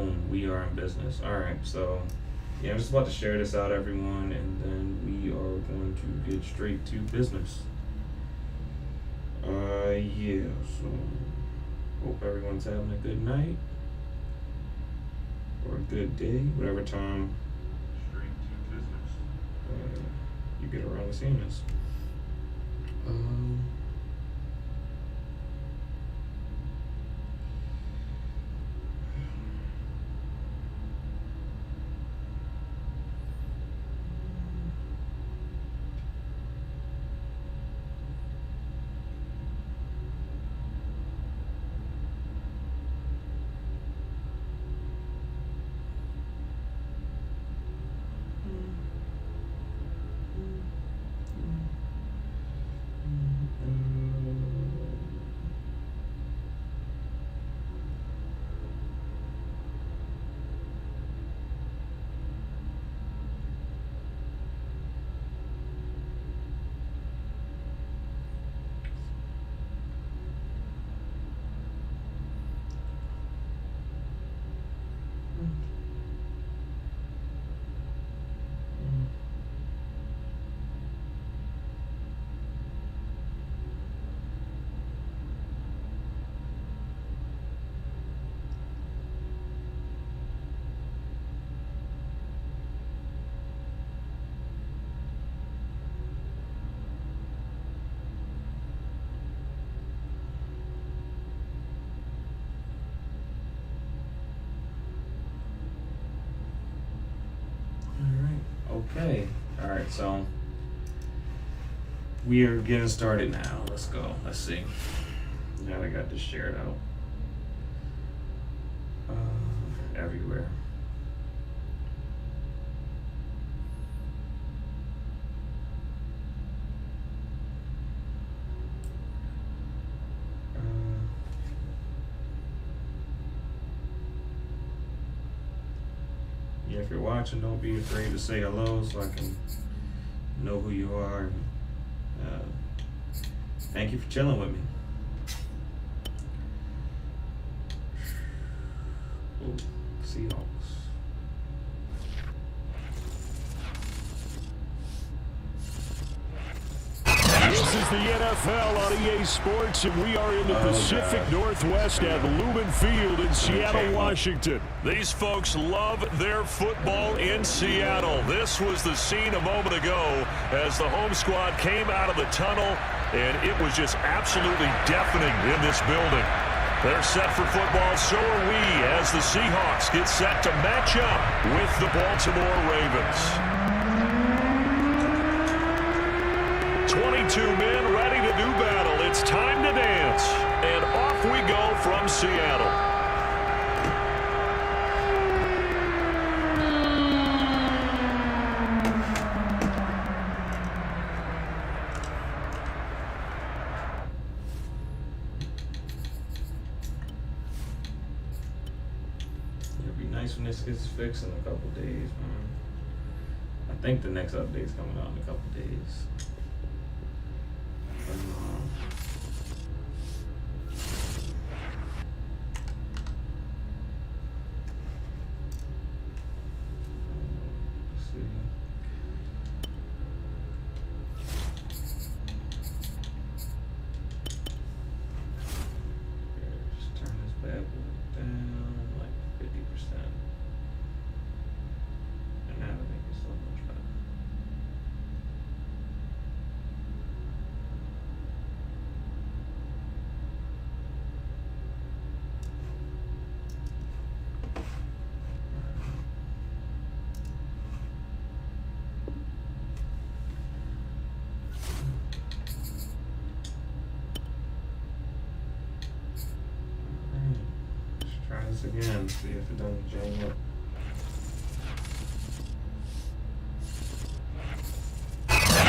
Boom, we are in business. All right, so yeah, I'm just about to share this out, everyone, and then we are going to get straight to business. Yeah, so hope everyone's having a good night or a good day, whatever time Straight to business. you get around to seeing this. Okay, all right, so we are getting started now. Let's go. Let's see. Now I got this shared out everywhere. Yeah, if you're watching, don't be afraid to say hello so I can know who you are. Thank you for chilling with me. Ooh, Seahawks. This is the NFL on EA Sports, and we are in the Pacific Northwest at Lumen Field in Seattle, Washington. These folks love their football in Seattle. This was the scene a moment ago as the home squad came out of the tunnel, and it was just absolutely deafening in this building. They're set for football, so are we, as the Seahawks get set to match up with the Baltimore Ravens. 22 men ready to do battle. It's time to dance. And off we go from Seattle. It'll be nice when this gets fixed in a couple days, man. I think the next update's coming out in a couple days. Again, see if it doesn't jam up.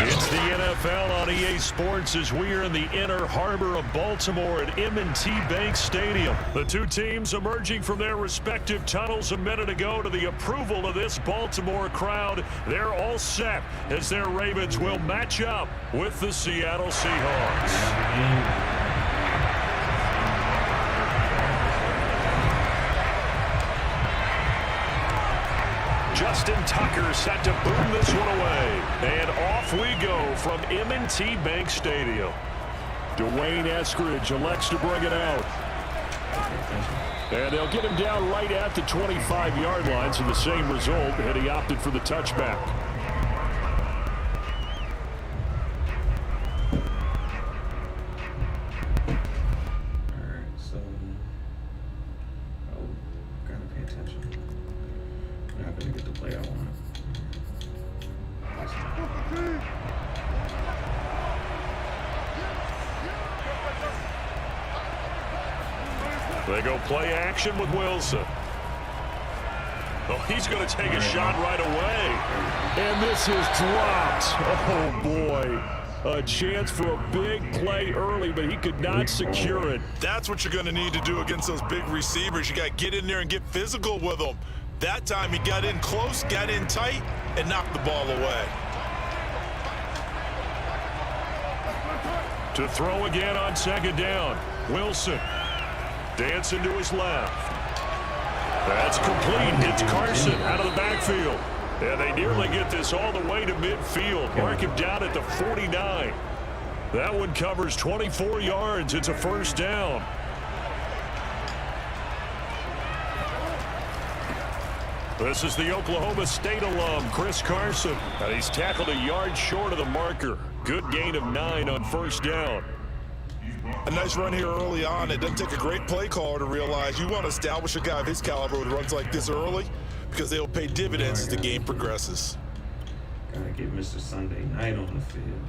It's the NFL on EA Sports as we are in the inner harbor of Baltimore at M&T Bank Stadium. The two teams emerging from their respective tunnels a minute ago to the approval of this Baltimore crowd. They're all set as their Ravens will match up with the Seattle Seahawks. Tucker set to boom this one away. And off we go from M&T Bank Stadium. Dwayne Eskridge elects to bring it out. And they'll get him down right at the 25-yard line, so the same result, and he opted for the touchback. Alright, so gotta pay attention. I'm not gonna get the play I want. They go play action with Wilson. Oh, he's going to take a shot right away. And this is dropped. Oh, boy. A chance for a big play early, but he could not secure it. That's what you're going to need to do against those big receivers. You got to get in there and get physical with them. That time he got in close, got in tight, and knocked the ball away. To throw again on second down. Wilson dancing to his left. That's complete. It's Carson out of the backfield. And they nearly get this all the way to midfield. Mark him down at the 49. That one covers 24 yards. It's a first down. This is the Oklahoma State alum, Chris Carson. And he's tackled a yard short of the marker. Good gain of 9 on first down. A nice run here early on. It doesn't take a great play caller to realize you want to establish a guy of his caliber who runs like this early because they'll pay dividends as the game progresses. Gotta get Mr. Sunday Night on the field.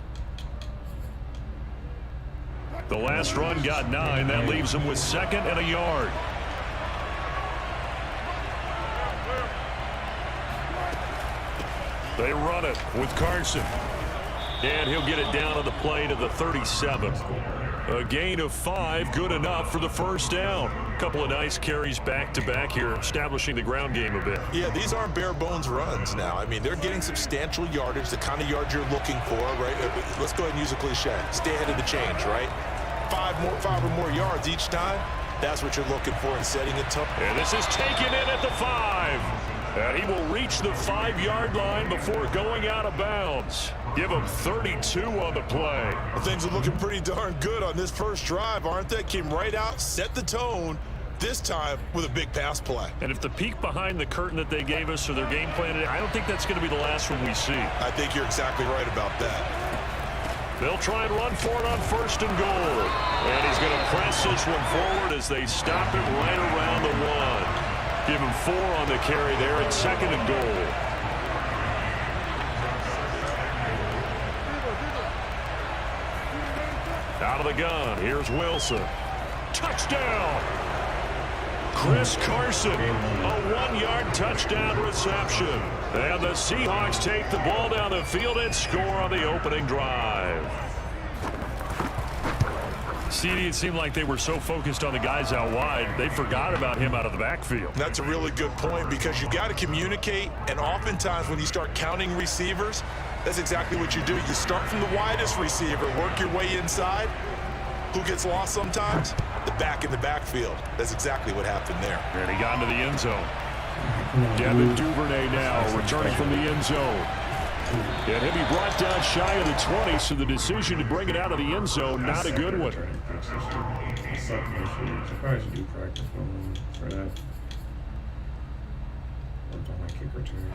The last run got 9. That leaves him with second and a yard. They run it with Carson. And he'll get it down on the play to the 37. A gain of 5, good enough for the first down. A couple of nice carries back-to-back here, establishing the ground game a bit. Yeah, these aren't bare-bones runs now. I mean, they're getting substantial yardage, the kind of yards you're looking for, right? Let's go ahead and use a cliche. Stay ahead of the change, right? 5 or more yards each time. That's what you're looking for in setting it tough. And this is taken in at the 5. And he will reach the 5-yard line before going out of bounds. Give him 32 on the play. Well, things are looking pretty darn good on this first drive, aren't they? Came right out, set the tone, this time with a big pass play. And if the peek behind the curtain that they gave us or their game plan, I don't think that's going to be the last one we see. I think you're exactly right about that. They'll try and run for it on first and goal. And he's going to press this one forward as they stop it right around the 1. Give him 4 on the carry there at second and goal. Out of the gun, here's Wilson. Touchdown! Chris Carson, a 1-yard touchdown reception. And the Seahawks take the ball down the field and score on the opening drive. CD, it seemed like they were so focused on the guys out wide, they forgot about him out of the backfield. That's a really good point because you got to communicate, and oftentimes when you start counting receivers, that's exactly what you do. You start from the widest receiver, work your way inside. Who gets lost sometimes? The back in the backfield. That's exactly what happened there. And he got into the end zone. Devin Duvernay now returning from the end zone. And he'll be brought down shy of the 20, so the decision to bring it out of the end zone, not a good one. Surprised you do practice for that. Worked on my kick return.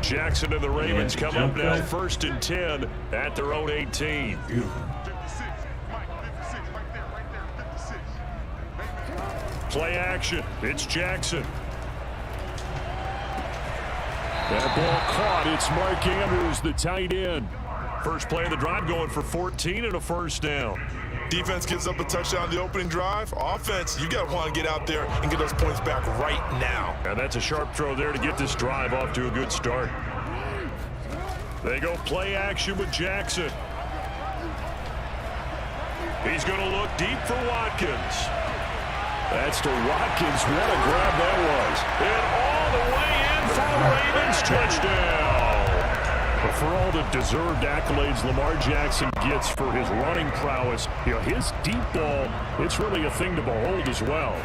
Jackson and the Ravens come up now first and 10 at their own 18. Beautiful. Play action. It's Jackson. That ball caught. It's Mark Andrews, the tight end. First play of the drive going for 14 and a first down. Defense gives up a touchdown the opening drive. Offense, you got to want to get out there and get those points back right now. And that's a sharp throw there to get this drive off to a good start. They go play action with Jackson. He's going to look deep for Watkins. That's to Watkins. What a grab that was. And all the way in for the Ravens touchdown. But for all the deserved accolades Lamar Jackson gets for his running prowess, his deep ball, it's really a thing to behold as well.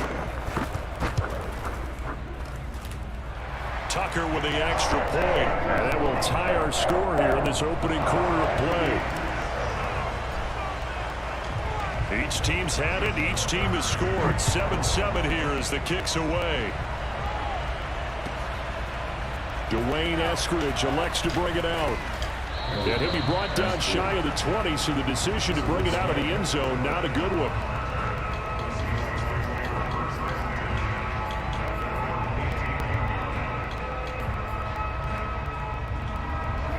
Tucker with the extra point. And that will tie our score here in this opening quarter of play. Each team's had it. Each team has scored. 7-7 here as the kick's away. Dwayne Eskridge elects to bring it out. And he'll be brought down shy of the 20, so the decision to bring it out of the end zone, not a good one.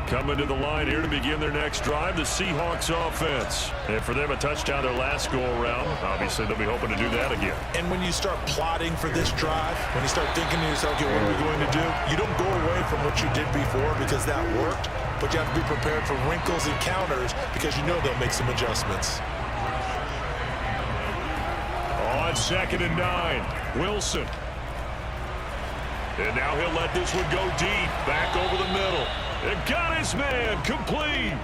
Coming to the line here to begin their next drive, the Seahawks offense. And for them, a touchdown their last go-around. Obviously, they'll be hoping to do that again. And when you start plotting for this drive, when you start thinking to yourself, okay, what are we going to do? You don't go away from what you did before because that worked, but you have to be prepared for wrinkles and counters because you know they'll make some adjustments. On 2nd and 9, Wilson. And now he'll let this one go deep, back over the middle. And got his man, complete.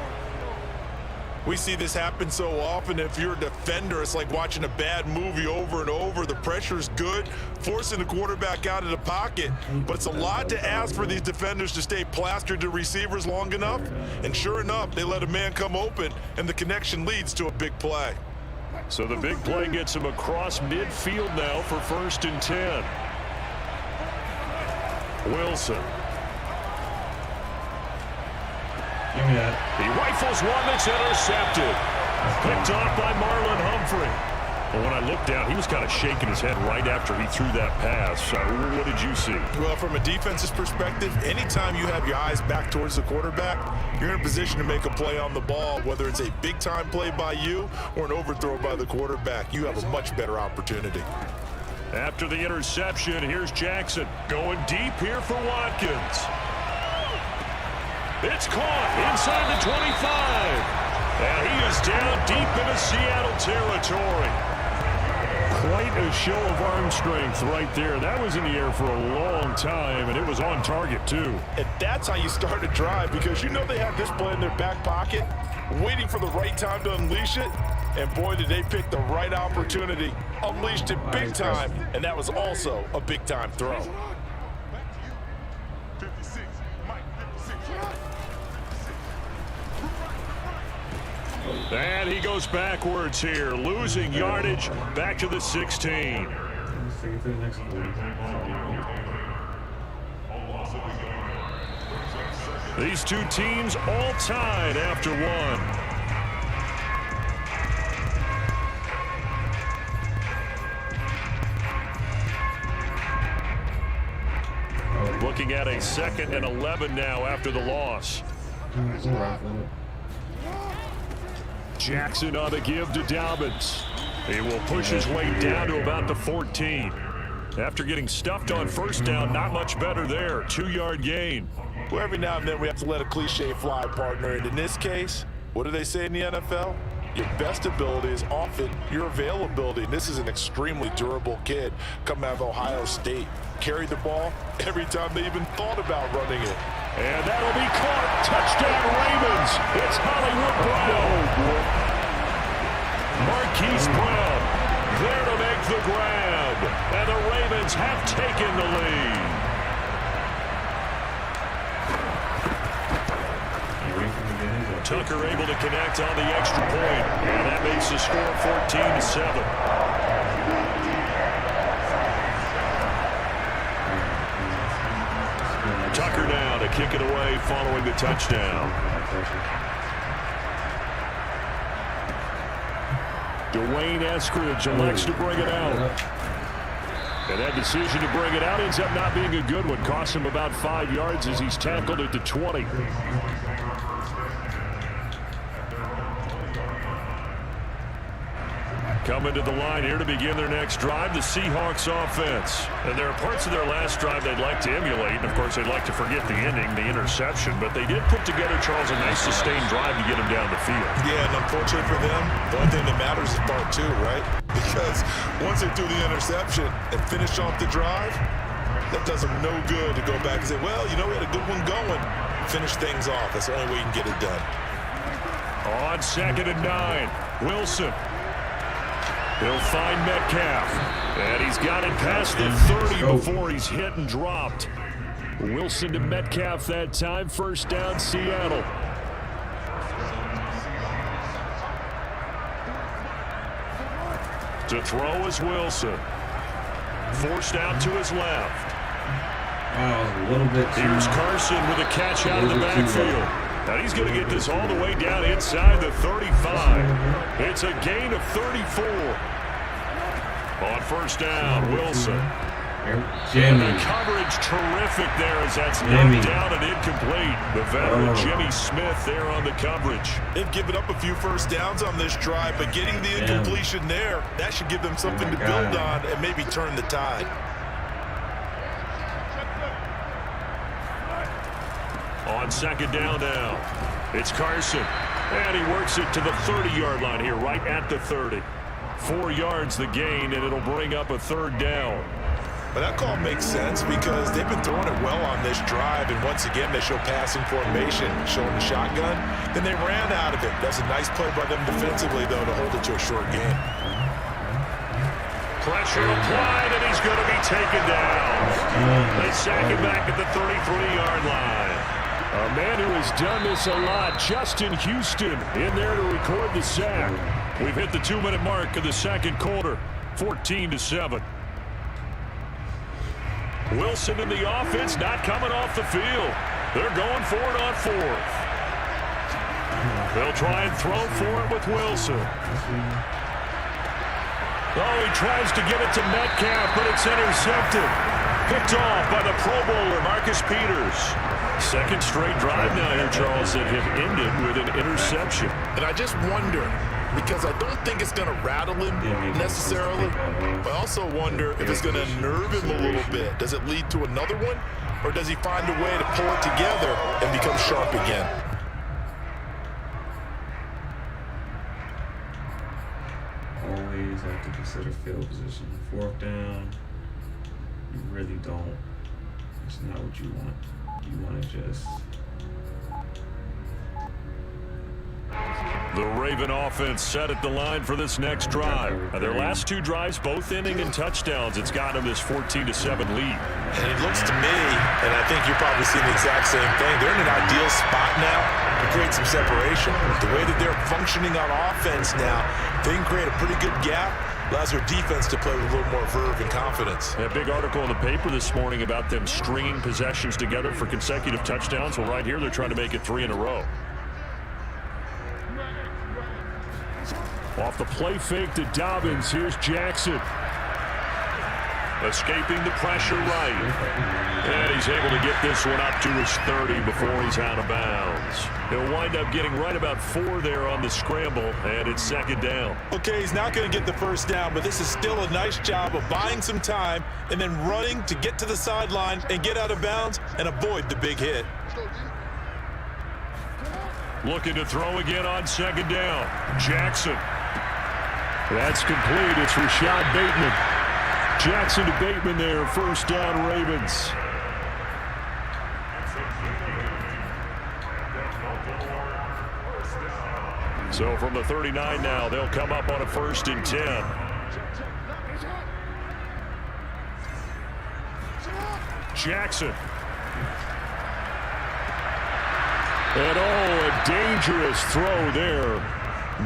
We see this happen so often. If you're a defender, it's like watching a bad movie over and over. The pressure's good, forcing the quarterback out of the pocket. But it's a lot to ask for these defenders to stay plastered to receivers long enough. And sure enough, they let a man come open, and the connection leads to a big play. So the big play gets him across midfield now for 1st and 10. Wilson. Give me that. He rifles one that's intercepted. Picked off by Marlon Humphrey. But when I looked down, he was kind of shaking his head right after he threw that pass. What did you see? Well, from a defense's perspective, anytime you have your eyes back towards the quarterback, you're in a position to make a play on the ball, whether it's a big-time play by you or an overthrow by the quarterback. You have a much better opportunity. After the interception, here's Jackson going deep here for Watkins. It's caught inside the 25. And he is down deep into Seattle territory. Quite a show of arm strength right there. That was in the air for a long time, and it was on target, too. And that's how you start a drive, because you know they have this play in their back pocket, waiting for the right time to unleash it. And boy, did they pick the right opportunity. Unleashed it big time, and that was also a big-time throw. And he goes backwards here, losing yardage back to the 16. Let's take it to the next one. These two teams all tied after one. Looking at a 2nd and 11 now after the loss. Jackson on the give to Edmonds. He will push his way down to about the 14. After getting stuffed on 1st down, not much better there. 2-yard gain. Well, every now and then we have to let a cliche fly, partner. And in this case, what do they say in the NFL? Your best ability is often your availability. And this is an extremely durable kid coming out of Ohio State. Carried the ball every time they even thought about running it. And that'll be caught. Touchdown Ravens. It's Hollywood Brown. Marquise Brown there to make the grab. And the Ravens have taken the lead. Tucker able to connect on the extra point. And that makes the score 14-7. Tucker now to kick it away following the touchdown. Dwayne Eskridge elects to bring it out. And that decision to bring it out ends up not being a good one. Costs him about 5 yards as he's tackled at the 20. Coming to the line here to begin their next drive, the Seahawks offense. And there are parts of their last drive they'd like to emulate. And, of course, they'd like to forget the ending, the interception. But they did put together, Charles, a nice sustained drive to get them down the field. Yeah, and unfortunately for them, the only thing that matters is part 2, right? Because once they threw the interception and finished off the drive, that does them no good to go back and say, well, you know, we had a good one going. finish things off. That's the only way you can get it done. On 2nd and 9, Wilson. He'll find Metcalf. And he's got it past the 30 before he's hit and dropped. Wilson to Metcalf that time. First down, Seattle. To throw is Wilson. Forced out to his left. A little bit too. Here's Carson with a catch out of the backfield. Now he's going to get this all the way down inside the 35. It's a gain of 34. On first down, Wilson. Jimmy. The coverage terrific there as that's knocked down and incomplete. The veteran Jimmy Smith there on the coverage. They've given up a few first downs on this drive, but getting the incompletion there, that should give them something to build on and maybe turn the tide. On 2nd down now, it's Carson. And he works it to the 30-yard line here, right at the 30. 4 yards the gain, and it'll bring up a 3rd down. But that call makes sense because they've been throwing it well on this drive, and once again they show passing formation, showing the shotgun. Then they ran out of it. That's a nice play by them defensively, though, to hold it to a short game. Pressure applied, and he's going to be taken down. They sack him back at the 33-yard line. A man who has done this a lot, Justin Houston, in there to record the sack. We've hit the 2-minute mark of the second quarter, 14-7. Wilson in the offense, not coming off the field. They're going for it on 4th. They'll try and throw for it with Wilson. Oh, he tries to get it to Metcalf, but it's intercepted. Picked off by the Pro Bowler, Marcus Peters. Second straight drive now here, Charles, that have ended with an interception. And I just wonder, because I don't think it's going to rattle him necessarily, but I also wonder if it's going to nerve him a little bit. Does it lead to another one, or does he find a way to pull it together and become sharp again? Always have to consider field position. 4th down, you really don't. It's not what you want. You want to just... The Raven offense set at the line for this next drive. Their last 2 drives, both ending in touchdowns. It's got them this 14-7 lead. And it looks to me, and I think you're probably seeing the exact same thing, they're in an ideal spot now to create some separation. The way that they're functioning on offense now, they can create a pretty good gap. Allows their defense to play with a little more verve and confidence. A big article in the paper this morning about them stringing possessions together for consecutive touchdowns. Well, right here, they're trying to make it 3 in a row. Off the play fake to Dobbins, here's Jackson. Escaping the pressure right. And he's able to get this one up to his 30 before he's out of bounds. He'll wind up getting right about 4 there on the scramble, and it's 2nd down. Okay, he's not going to get the first down, but this is still a nice job of buying some time and then running to get to the sideline and get out of bounds and avoid the big hit. Looking to throw again on 2nd down. Jackson. That's complete. It's Rashad Bateman. Jackson to Bateman there. First down, Ravens. So from the 39 now, they'll come up on a 1st and 10. Jackson. And a dangerous throw there.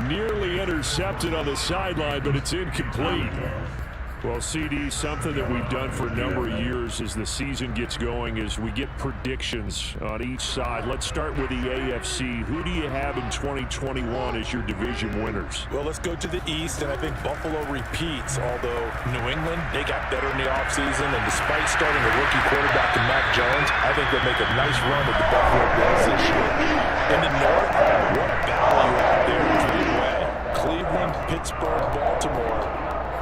Nearly intercepted on the sideline, but it's incomplete. Well, CD, something that we've done for a number of years as the season gets going is we get predictions on each side. Let's start with the AFC. Who do you have in 2021 as your division winners? Well, let's go to the East, and I think Buffalo repeats, although New England, they got better in the offseason, and despite starting a rookie quarterback in Mac Jones, I think they'll make a nice run at the Buffalo Bills this year. In the North, what a battle you have there between Cleveland, Pittsburgh, Baltimore.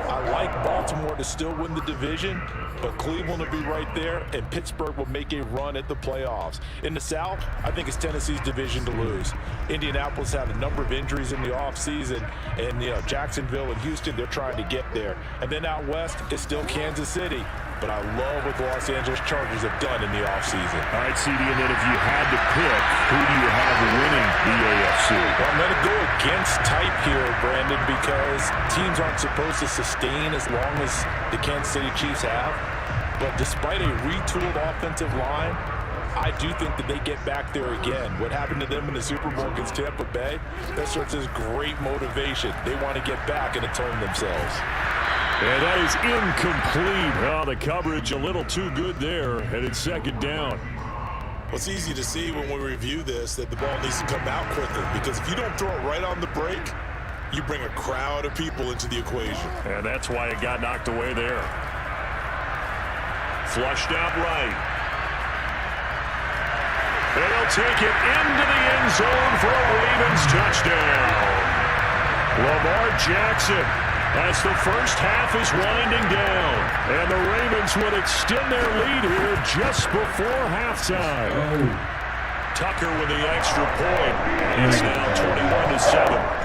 I like Baltimore to still win the division, but Cleveland will be right there, and Pittsburgh will make a run at the playoffs. In the South, I think it's Tennessee's division to lose. Indianapolis had a number of injuries in the offseason, and Jacksonville and Houston, they're trying to get there. And then out west, it's still Kansas City. But I love what the Los Angeles Chargers have done in the offseason. All right, CD, and then if you had to pick, who do you have winning the AFC? Well, I'm going to go against type here, Brandon, because teams aren't supposed to sustain as long as the Kansas City Chiefs have. But despite a retooled offensive line, I do think that they get back there again. What happened to them in the Super Bowl against Tampa Bay, that serves as great motivation. They want to get back and atone themselves. And that is incomplete. Oh, the coverage a little too good there, and it's second down. Well, it's easy to see when we review this that the ball needs to come out quicker, because if you don't throw it right on the break, you bring a crowd of people into the equation. And that's why it got knocked away there. Flushed out right. They'll take it into the end zone for a Ravens touchdown. Lamar Jackson, as the first half is winding down, and the Ravens would extend their lead here just before halftime. Tucker with the extra point. It's now 21-7.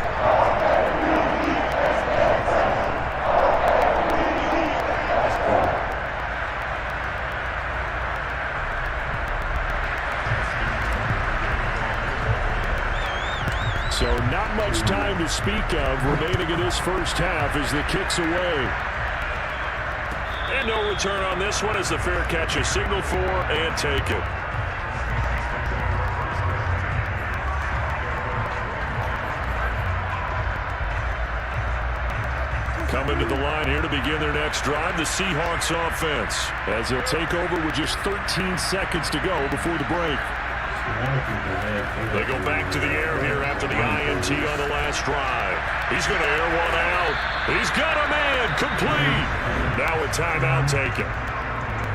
So not much time to speak of remaining in this first half as the kick's away. And no return on this one as the fair catch is signaled for and taken. Coming to the line here to begin their next drive, the Seahawks offense, as they'll take over with just 13 seconds to go before the break. They go back to the air here after the INT on the last drive. He's going to air one out. He's got a man complete. Now a timeout taken.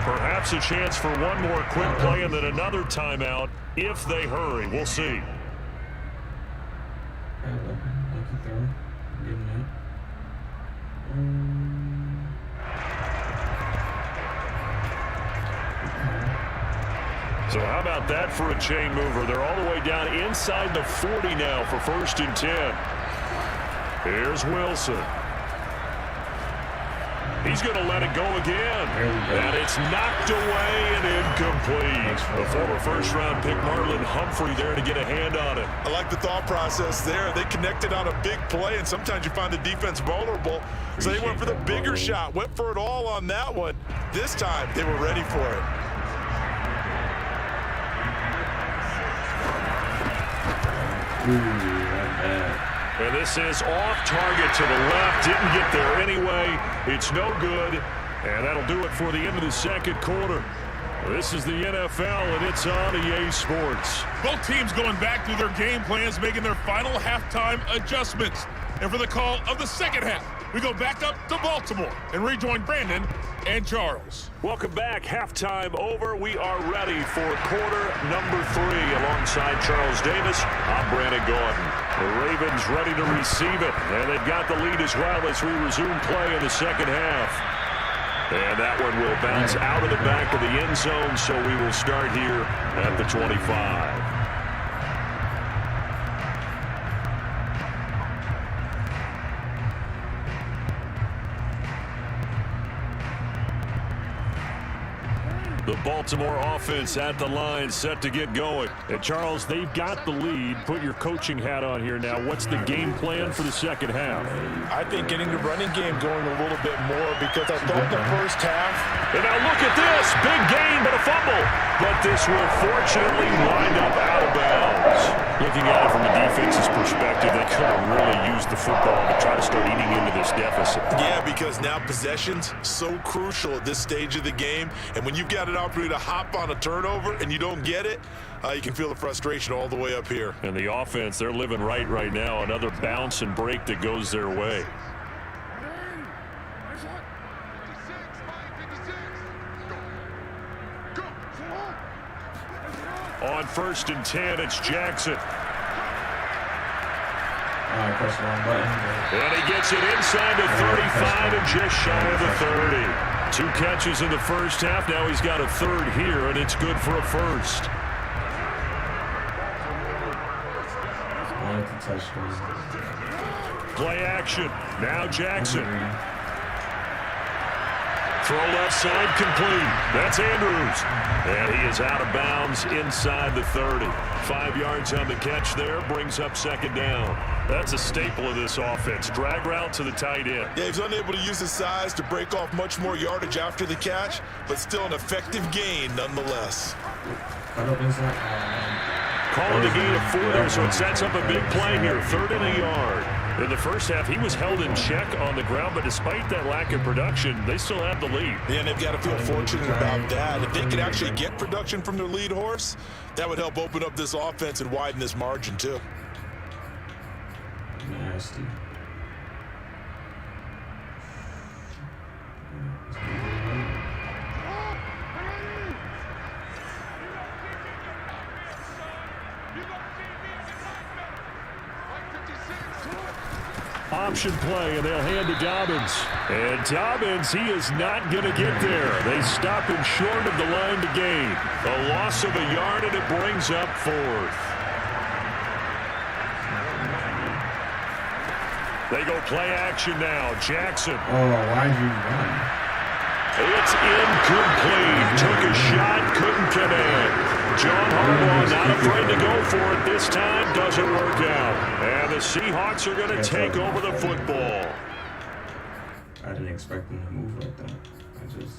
Perhaps a chance for one more quick play and then another timeout if they hurry. We'll see. So how about that for a chain mover? They're all the way down inside the 40 now for 1st and 10. Here's Wilson. He's going to let it go again. And it's knocked away and incomplete. The former first-round pick Marlon Humphrey there to get a hand on it. I like the thought process there. They connected on a big play, and sometimes you find the defense vulnerable. So they went for the bigger shot, went for it all on that one. This time, they were ready for it. And this is off target to the left. Didn't get there anyway. It's no good. And that'll do it for the end of the second quarter. This is the NFL, and it's on EA Sports. Both teams going back through their game plans, making their final halftime adjustments. And for the call of the second half, we go back up to Baltimore and rejoin Brandon and Charles. Welcome back. Halftime over. We are ready for quarter number 3. Alongside Charles Davis, I'm Brandon Gordon. The Ravens ready to receive it, and they've got the lead as well as we resume play in the second half. And that one will bounce out of the back of the end zone, so we will start here at the 25. The Baltimore offense at the line, set to get going. And Charles, they've got the lead. Put your coaching hat on here now. What's the game plan for the second half? I think getting the running game going a little bit more, because I thought the first half. And now look at this. Big gain, but a fumble. But this will fortunately wind up out of bounds. Looking at it from the defense's perspective, they could have really used the football to try to start eating into this deficit. Yeah, because now possession's so crucial at this stage of the game. And when you've got an opportunity to hop on a turnover and you don't get it, you can feel the frustration all the way up here. And the offense, they're living right now. Another bounce and break that goes their way. On 1st and 10, it's Jackson. Press the wrong button. And he gets it inside the 35 and just shy of the 30. 2 catches in the first half. Now he's got a third here, and it's good for a first. Play action. Now Jackson. Throw left side complete. That's Andrews. And he is out of bounds inside the 30. 5 yards on the catch there. Brings up second down. That's a staple of this offense. Drag route to the tight end. Yeah, he's unable to use his size to break off much more yardage after the catch, but still an effective gain nonetheless. Calling the gain of 4 there, so it sets up a big play here. 3rd and a yard. In the first half, he was held in check on the ground, but despite that lack of production, they still have the lead. Yeah, and they've got to feel fortunate about that. If they could actually get production from their lead horse, that would help open up this offense and widen this margin, too. Nasty. Option play, and they'll hand to Dobbins. And Dobbins, he is not going to get there. They stop him short of the line to gain. A loss of a yard, and it brings up 4th. They go play action now. Jackson. Oh, why'd you run? It's incomplete. Took a shot, couldn't connect. John Harbaugh not afraid to go for it this time. Doesn't work out. And the Seahawks are going to take over the football. I didn't expect him to move like that. I just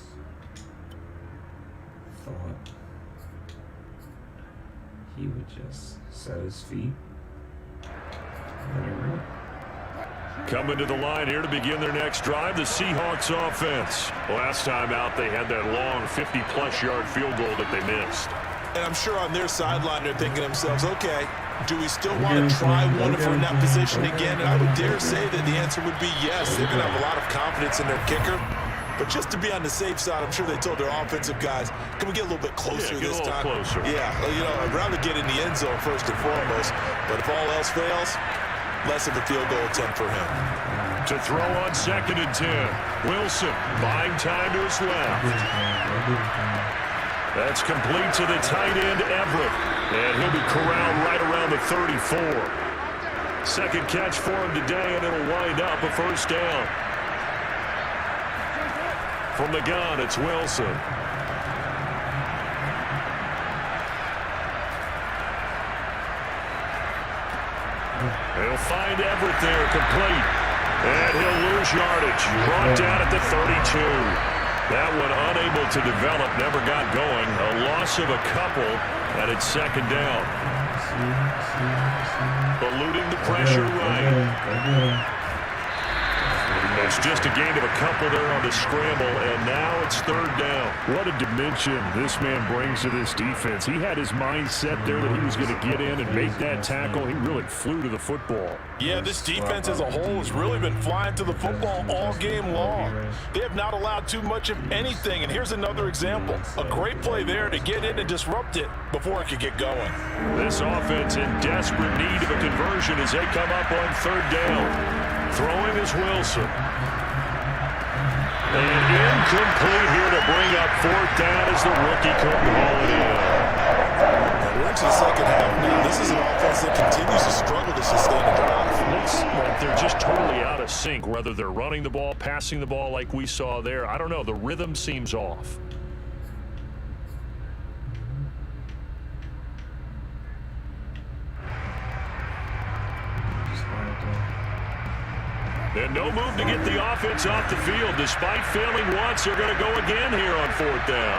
thought he would just set his feet. Let it rip. Coming to the line here to begin their next drive, the Seahawks offense. Last time out, they had that long 50-plus yard field goal that they missed. And I'm sure on their sideline, they're thinking to themselves, okay, do we still want to try one if we're in that position again? And I would dare say that the answer would be yes. They're going to have a lot of confidence in their kicker. But just to be on the safe side, I'm sure they told their offensive guys, can we get a little bit closer this time? Closer. Yeah, you know, I'd rather get in the end zone first and foremost. But if all else fails, less of a field goal attempt for him. To throw on 2nd and 10. Wilson buying time to his left. That's complete to the tight end, Everett. And he'll be corralled right around the 34. Second catch for him today, and it'll wind up a first down. From the gun, it's Wilson. He'll find Everett there, complete. And he'll lose yardage. Brought down at the 32. That one unable to develop, never got going. A loss of a couple, and it's second down. Eluding the pressure right. It's just a gain of a couple there on the scramble, and now it's 3rd down. What a dimension this man brings to this defense. He had his mind set there that he was going to get in and make that tackle. He really flew to the football. Yeah, this defense as a whole has really been flying to the football all game long. They have not allowed too much of anything, and here's another example. A great play there to get in and disrupt it before it could get going. This offense in desperate need of a conversion as they come up on 3rd down. Throwing is Wilson. And incomplete here to bring up 4th down as the rookie couldn't haul it in. And we're into the second half now. This is an offense that continues to struggle to sustain a drive. Looks like they're just totally out of sync, whether they're running the ball, passing the ball like we saw there. I don't know. The rhythm seems off. And no move to get the offense off the field. Despite failing once, they're going to go again here on 4th down.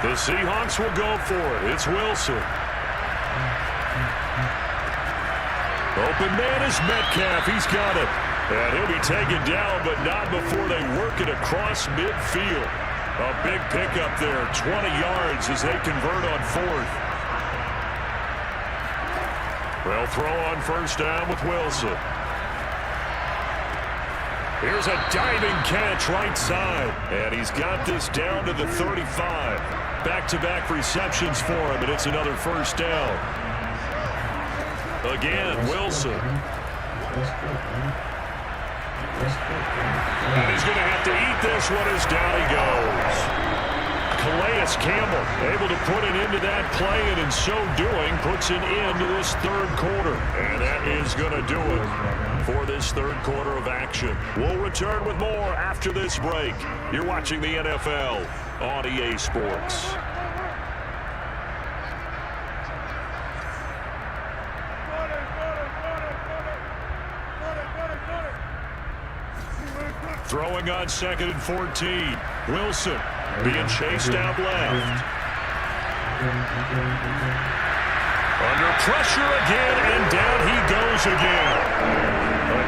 The Seahawks will go for it. It's Wilson. Open man is Metcalf. He's got it. And he'll be taken down, but not before they work it across midfield. A big pickup there, 20 yards as they convert on 4th. They'll throw on 1st down with Wilson. Here's a diving catch right side. And he's got this down to the 35. Back-to-back receptions for him, and it's another 1st down. Again, Wilson. And he's going to have to eat this one as down he goes. Calais Campbell able to put it into that play, and in so doing puts an end to this third quarter. And that is going to do it for this third quarter of action. We'll return with more after this break. You're watching the NFL on EA Sports. Throwing on 2nd and 14. Wilson being chased out left. Under pressure again, and down he goes again.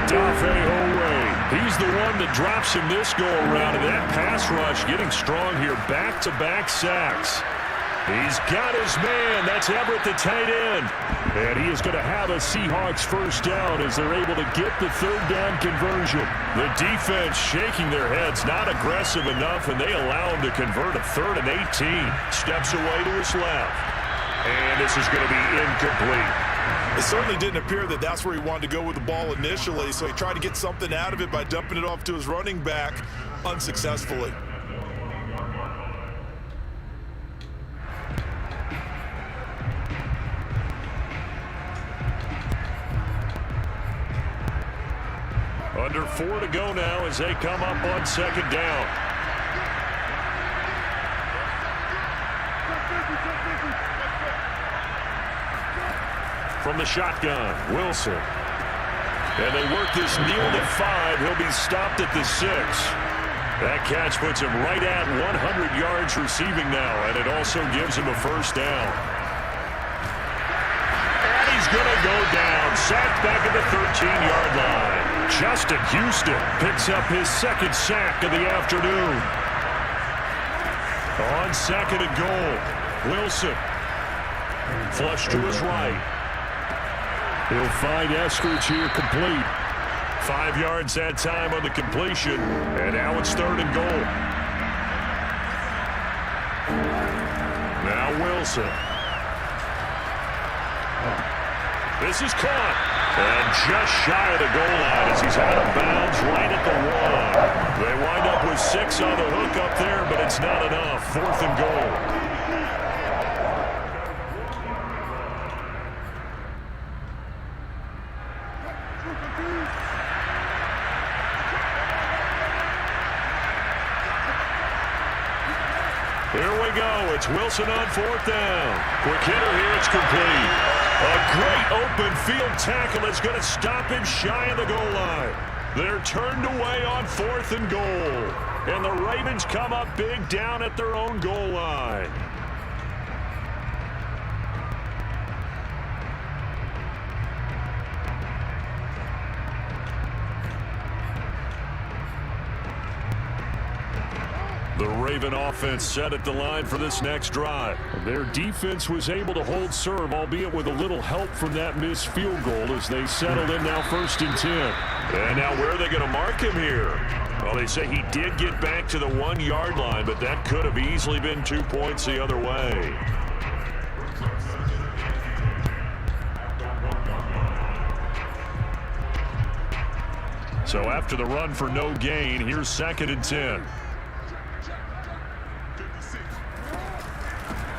Odafe Oweh. He's the one that drops him this go-around, and that pass rush getting strong here. Back-to-back sacks. He's got his man. That's Everett, the tight end. And he is going to have a Seahawks first down as they're able to get the third down conversion. The defense shaking their heads, not aggressive enough, and they allow him to convert a 3rd and 18. Steps away to his left. And this is going to be incomplete. It certainly didn't appear that that's where he wanted to go with the ball initially, so he tried to get something out of it by dumping it off to his running back unsuccessfully. Under 4 to go now as they come up on 2nd down. From the shotgun, Wilson. And they work this kneel to 5. He'll be stopped at the 6. That catch puts him right at 100 yards receiving now, and it also gives him a first down. And he's going to go down, sacked back at the 13-yard line. Justin Houston picks up his 2nd sack of the afternoon. On 2nd and goal, Wilson. Flush to his right. He'll find Eskridge here complete. 5 yards that time on the completion, and now it's 3rd and goal. Now Wilson. This is caught, and just shy of the goal line as he's out of bounds right at the 1. They wind up with 6 on the hook up there, but it's not enough. 4th and goal. Here we go. It's Wilson on 4th down. Quick hitter here. It's complete. A great open field tackle that's going to stop him shy of the goal line. They're turned away on 4th and goal. And the Ravens come up big down at their own goal line. The Raven offense set at the line for this next drive. Their defense was able to hold serve, albeit with a little help from that missed field goal as they settled in now 1st and 10. And now where are they going to mark him here? Well, they say he did get back to the 1-yard line, but that could have easily been 2 points the other way. So after the run for no gain, here's 2nd and 10.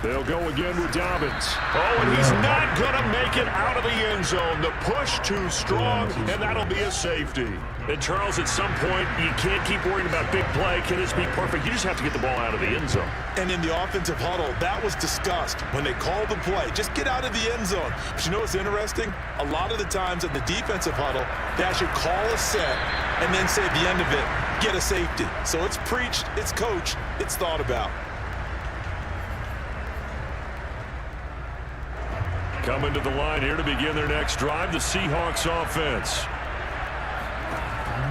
They'll go again with Dobbins. Oh, and he's not going to make it out of the end zone. The push too strong, and that'll be a safety. And, Charles, at some point, you can't keep worrying about big play. Can this be perfect? You just have to get the ball out of the end zone. And in the offensive huddle, that was discussed when they called the play. Just get out of the end zone. But you know what's interesting? A lot of the times in the defensive huddle, they actually call a set and then say at the end of it, get a safety. So it's preached, it's coached, it's thought about. Coming to the line here to begin their next drive, the Seahawks offense.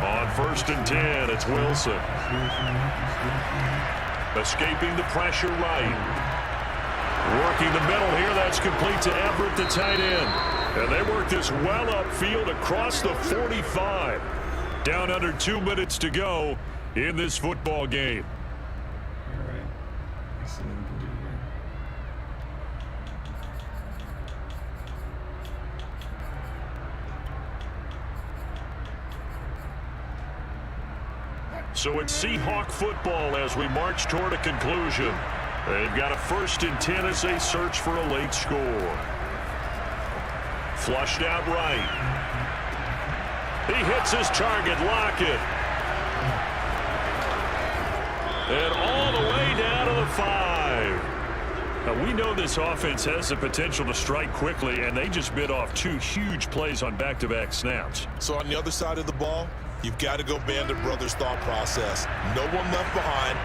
On 1st and 10, it's Wilson. Escaping the pressure right. Working the middle here, that's complete to Everett, the tight end. And they work this well upfield across the 45. Down under 2 minutes to go in this football game. All right. Let's see what we can do here. 2 So it's Seahawk football as we march toward a conclusion. They've got a 1st and 10 as they search for a late score. Flushed out right. He hits his target, Lockett. And all the way down to the 5. Now, we know this offense has the potential to strike quickly, and they just bit off 2 huge plays on back-to-back snaps. So on the other side of the ball, you've got to go Bandit Brothers' thought process. No one left behind,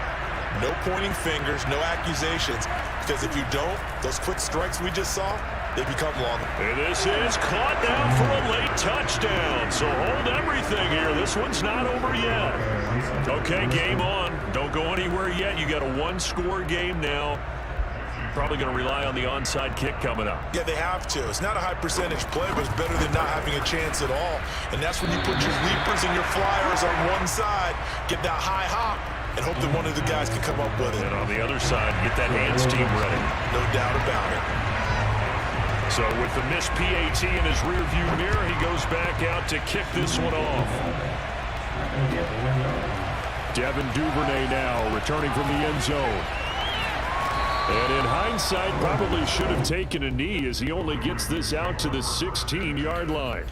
no pointing fingers, no accusations. Because if you don't, those quick strikes we just saw, they become long. And this is caught down for a late touchdown. So hold everything here. This one's not over yet. Okay, game on. Don't go anywhere yet. You got a 1-score game now. Probably going to rely on the onside kick coming up. Yeah, they have to. It's not a high percentage play, but it's better than not having a chance at all. And that's when you put your leapers and your flyers on one side, get that high hop, and hope that one of the guys can come up with it. And on the other side, get that hands team ready. No doubt about it. So with the missed PAT in his rearview mirror, he goes back out to kick this one off. Devin Duvernay now returning from the end zone. And in hindsight, probably should have taken a knee as he only gets this out to the 16-yard line.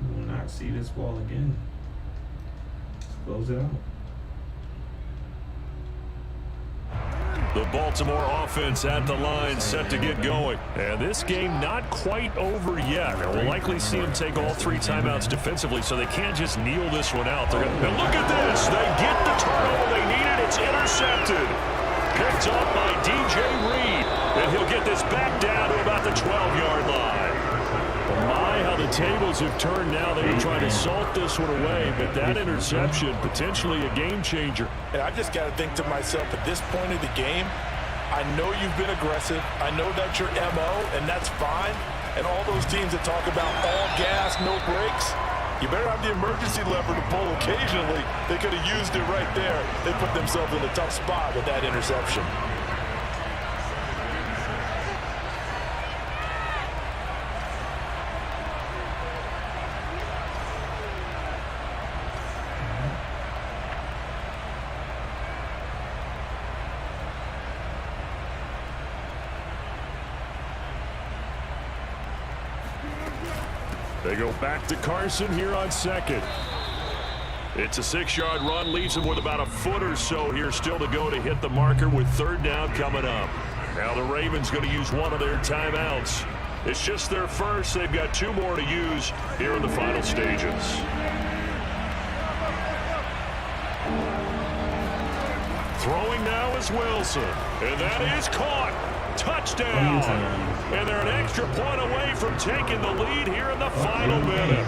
We will not see this ball again. Let's close it out. The Baltimore offense at the line set to get going. And this game not quite over yet. And we'll likely see them take all 3 timeouts defensively, so they can't just kneel this one out. They're gonna, and look at this. They get the turnover they needed. It's intercepted. Picked up by DJ Reed. And he'll get this back down to about the 12-yard line. My, how the tables have turned now. They were trying to salt this one away, but that interception, potentially a game changer. And I just got to think to myself, at this point of the game, I know you've been aggressive. I know that's your MO, and that's fine. And all those teams that talk about all gas, no brakes, you better have the emergency lever to pull occasionally. They could have used it right there. They put themselves in a tough spot with that interception. They go back to Carson here on 2nd. It's a 6-yard run, leaves him with about a foot or so here still to go to hit the marker with 3rd down coming up. Now the Ravens going to use one of their timeouts. It's just their first. They've got 2 more to use here in the final stages. Throwing now is Wilson, and that is caught. Touchdown. And they're an extra point away from taking the lead here in the final minute.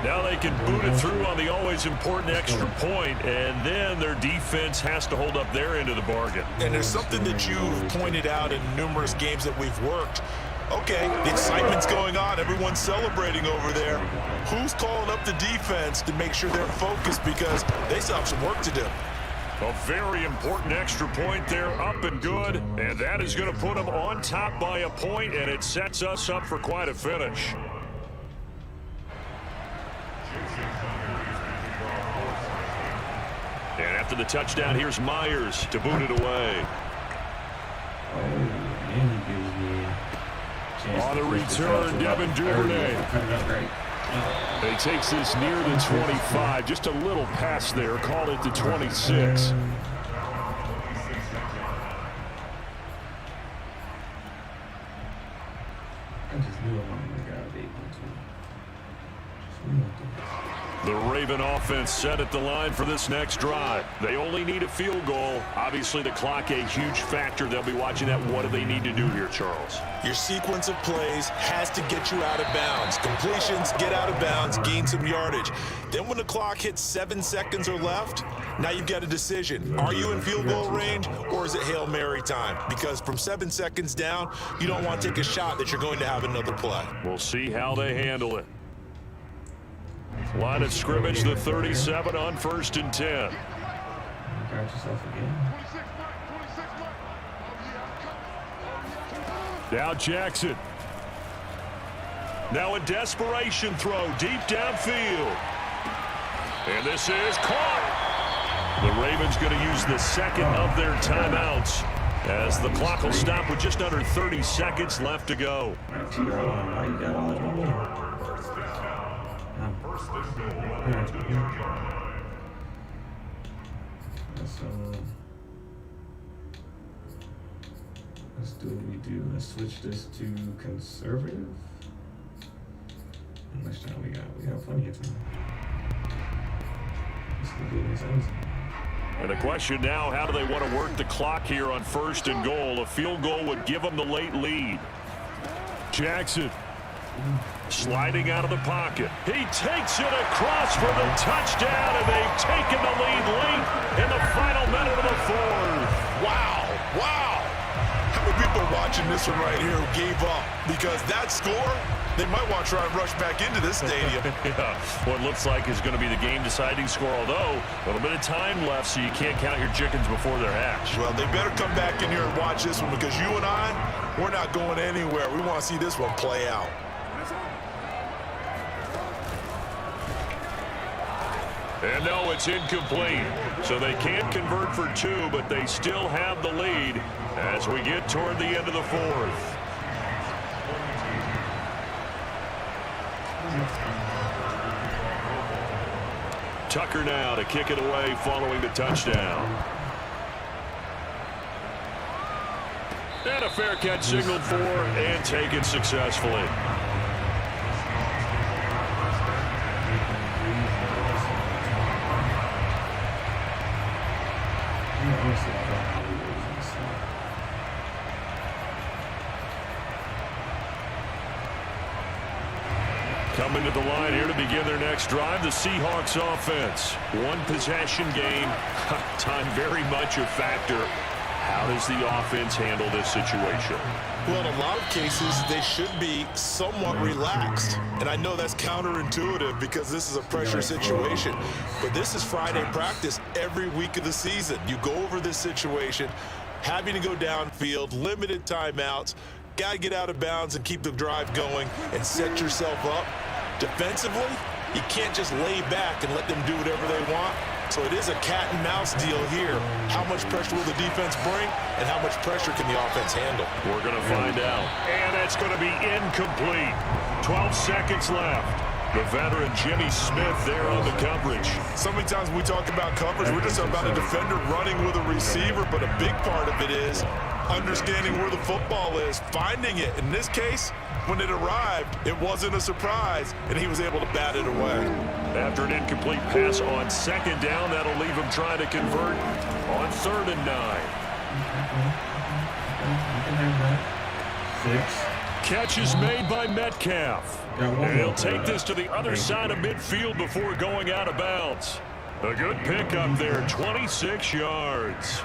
Now they can boot it through on the always important extra point, and then their defense has to hold up their end of the bargain. And there's something that you've pointed out in numerous games that we've worked. Okay, the excitement's going on. Everyone's celebrating over there. Who's calling up the defense to make sure they're focused, because they still have some work to do. A very important extra point there, up and good, and that is going to put them on top by a point, and it sets us up for quite a finish. And after the touchdown, here's Myers to boot it away. On the return, Devin Duvernay. He takes this near the 25, just a little pass there, called it the 26. The Raven offense set at the line for this next drive. They only need a field goal. Obviously, the clock a huge factor. They'll be watching that. What do they need to do here, Charles? Your sequence of plays has to get you out of bounds. Completions, get out of bounds, gain some yardage. Then when the clock hits 7 seconds or left, now you've got a decision. Are you in field goal range, or is it Hail Mary time? Because from 7 seconds down, you don't want to take a shot that you're going to have another play. We'll see how they handle it. Line of scrimmage, the 37 on 1st and 10. You got yourself again. Now Jackson. Now a desperation throw deep downfield. And this is caught. The Ravens going to use the second of their timeouts as the clock will stop with just under 30 seconds left to go. Let's do what we do. Let's switch this to conservative. How much time we got? We got plenty of time. Let's go do this. And the question now, how do they want to work the clock here on 1st and goal? A field goal would give them the late lead. Jackson sliding out of the pocket. He takes it across for the touchdown, and they've taken the lead late in the final minute of the fourth. Wow, wow. How many people are watching this one right here who gave up? Because that score, they might want to try and rush back into this stadium. Yeah, what looks like is going to be the game-deciding score, although a little bit of time left, so you can't count your chickens before they're hatched. Well, they better come back in here and watch this one, because you and I, we're not going anywhere. We want to see this one play out. And no, it's incomplete. So they can't convert for 2, but they still have the lead as we get toward the end of the fourth. Tucker now to kick it away following the touchdown. And a fair catch signaled for and taken successfully. Coming to the line here to begin their next drive, the Seahawks offense. One possession game. Time very much a factor. How does the offense handle this situation? Well, in a lot of cases, they should be somewhat relaxed. And I know that's counterintuitive because this is a pressure situation. But this is Friday practice every week of the season. You go over this situation, having to go downfield, limited timeouts, got to get out of bounds and keep the drive going and set yourself up. Defensively, you can't just lay back and let them do whatever they want. So it is a cat and mouse deal here. How much pressure will the defense bring, and how much pressure can the offense handle? We're going to find out. And it's going to be incomplete. 12 seconds left. The veteran Jimmy Smith there on the coverage. So many times when we talk about coverage, we're just about a defender running with a receiver, but a big part of it is understanding where the football is, finding it. In this case, when it arrived, it wasn't a surprise, and he was able to bat it away. After an incomplete pass on 2nd down, that'll leave him trying to convert on 3rd and 9. Catch is made by Metcalf. And he'll take this to the other side of midfield before going out of bounds. A good pickup there, 26 yards.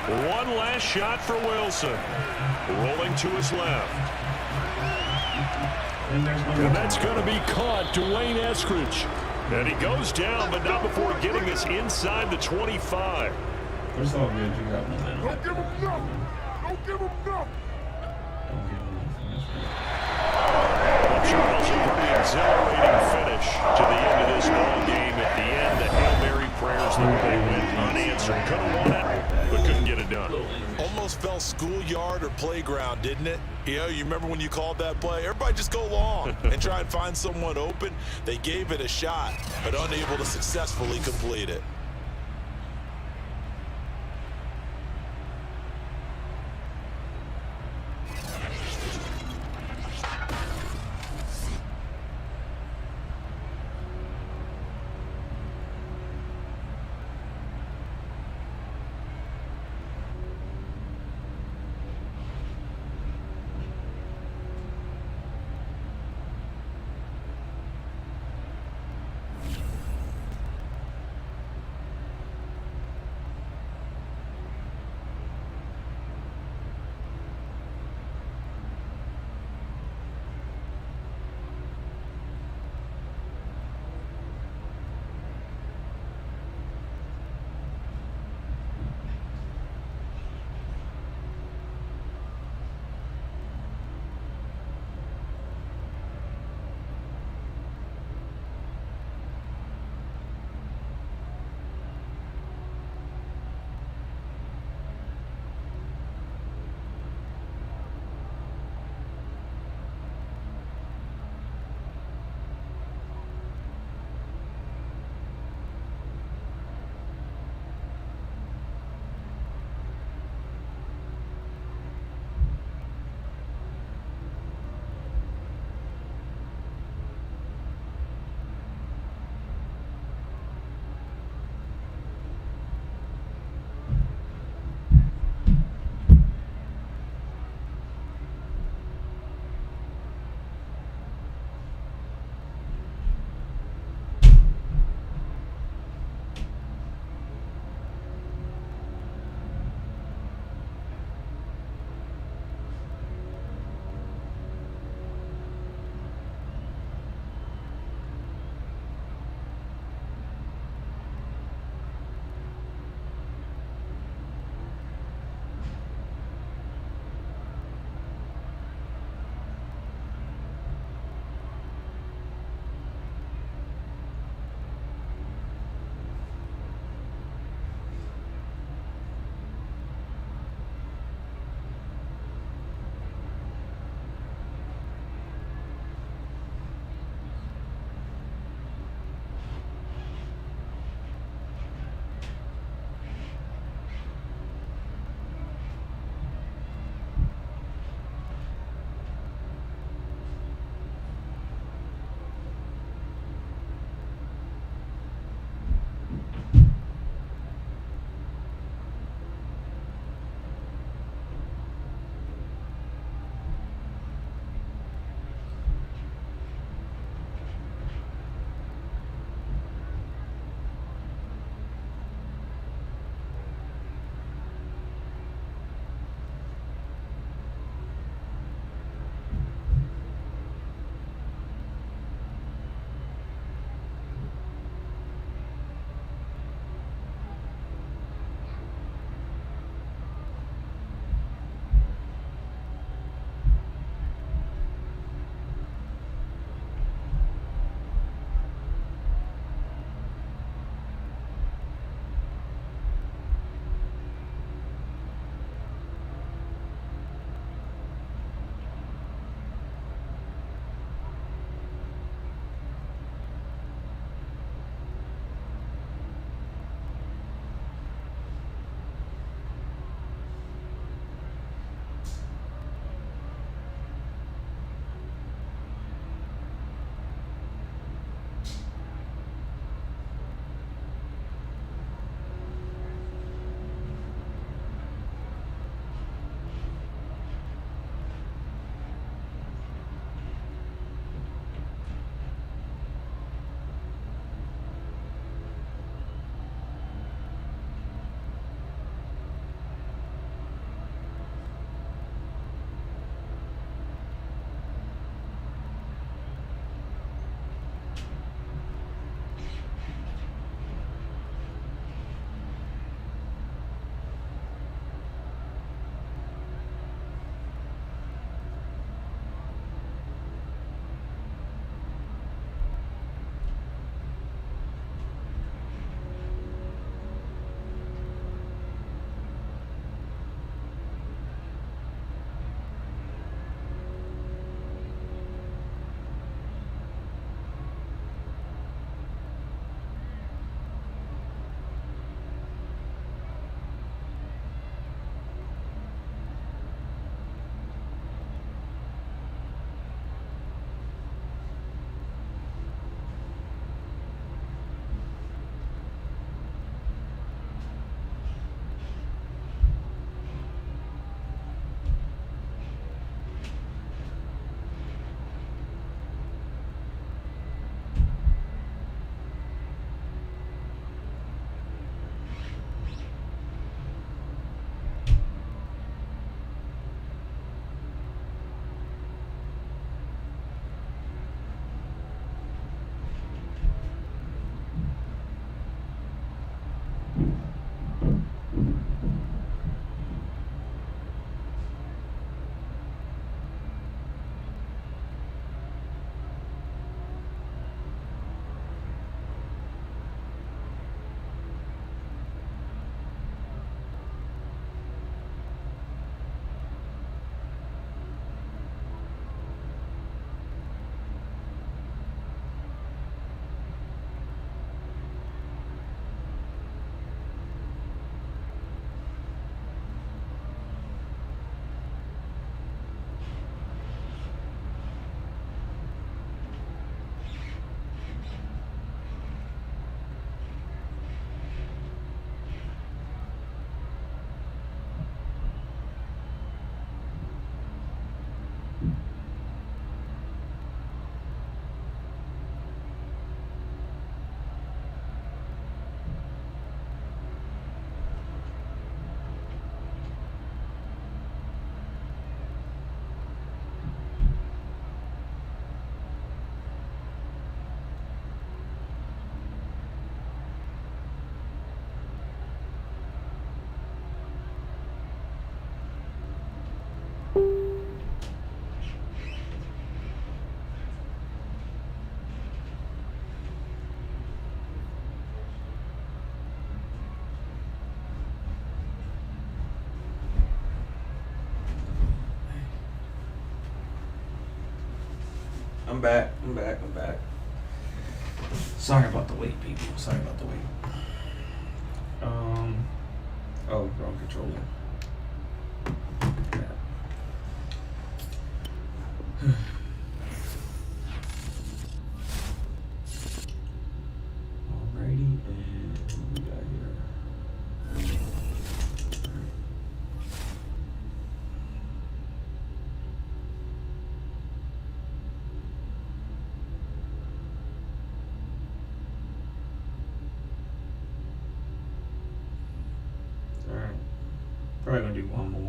One last shot for Wilson. Rolling to his left. And that's going to be caught. Dwayne Eskridge. And he goes down, but not before getting this inside the 25. It's all good. You got momentum. Don't give him enough. Don't give him enough. Don't give him enough. Well, Charles, a pretty exhilarating finish to the end of this ball game. At the end, the Hail Mary prayers that they went unanswered. Could have won it, but couldn't get it done. Almost felt schoolyard or playground, didn't it? You know, you remember when you called that play? Everybody just go long and try and find someone open. They gave it a shot, but unable to successfully complete it. I'm back. Sorry about the wait, people. Sorry about the wait. Oh, wrong controller. Alrighty, and what we got here? Alright. Probably gonna do one more.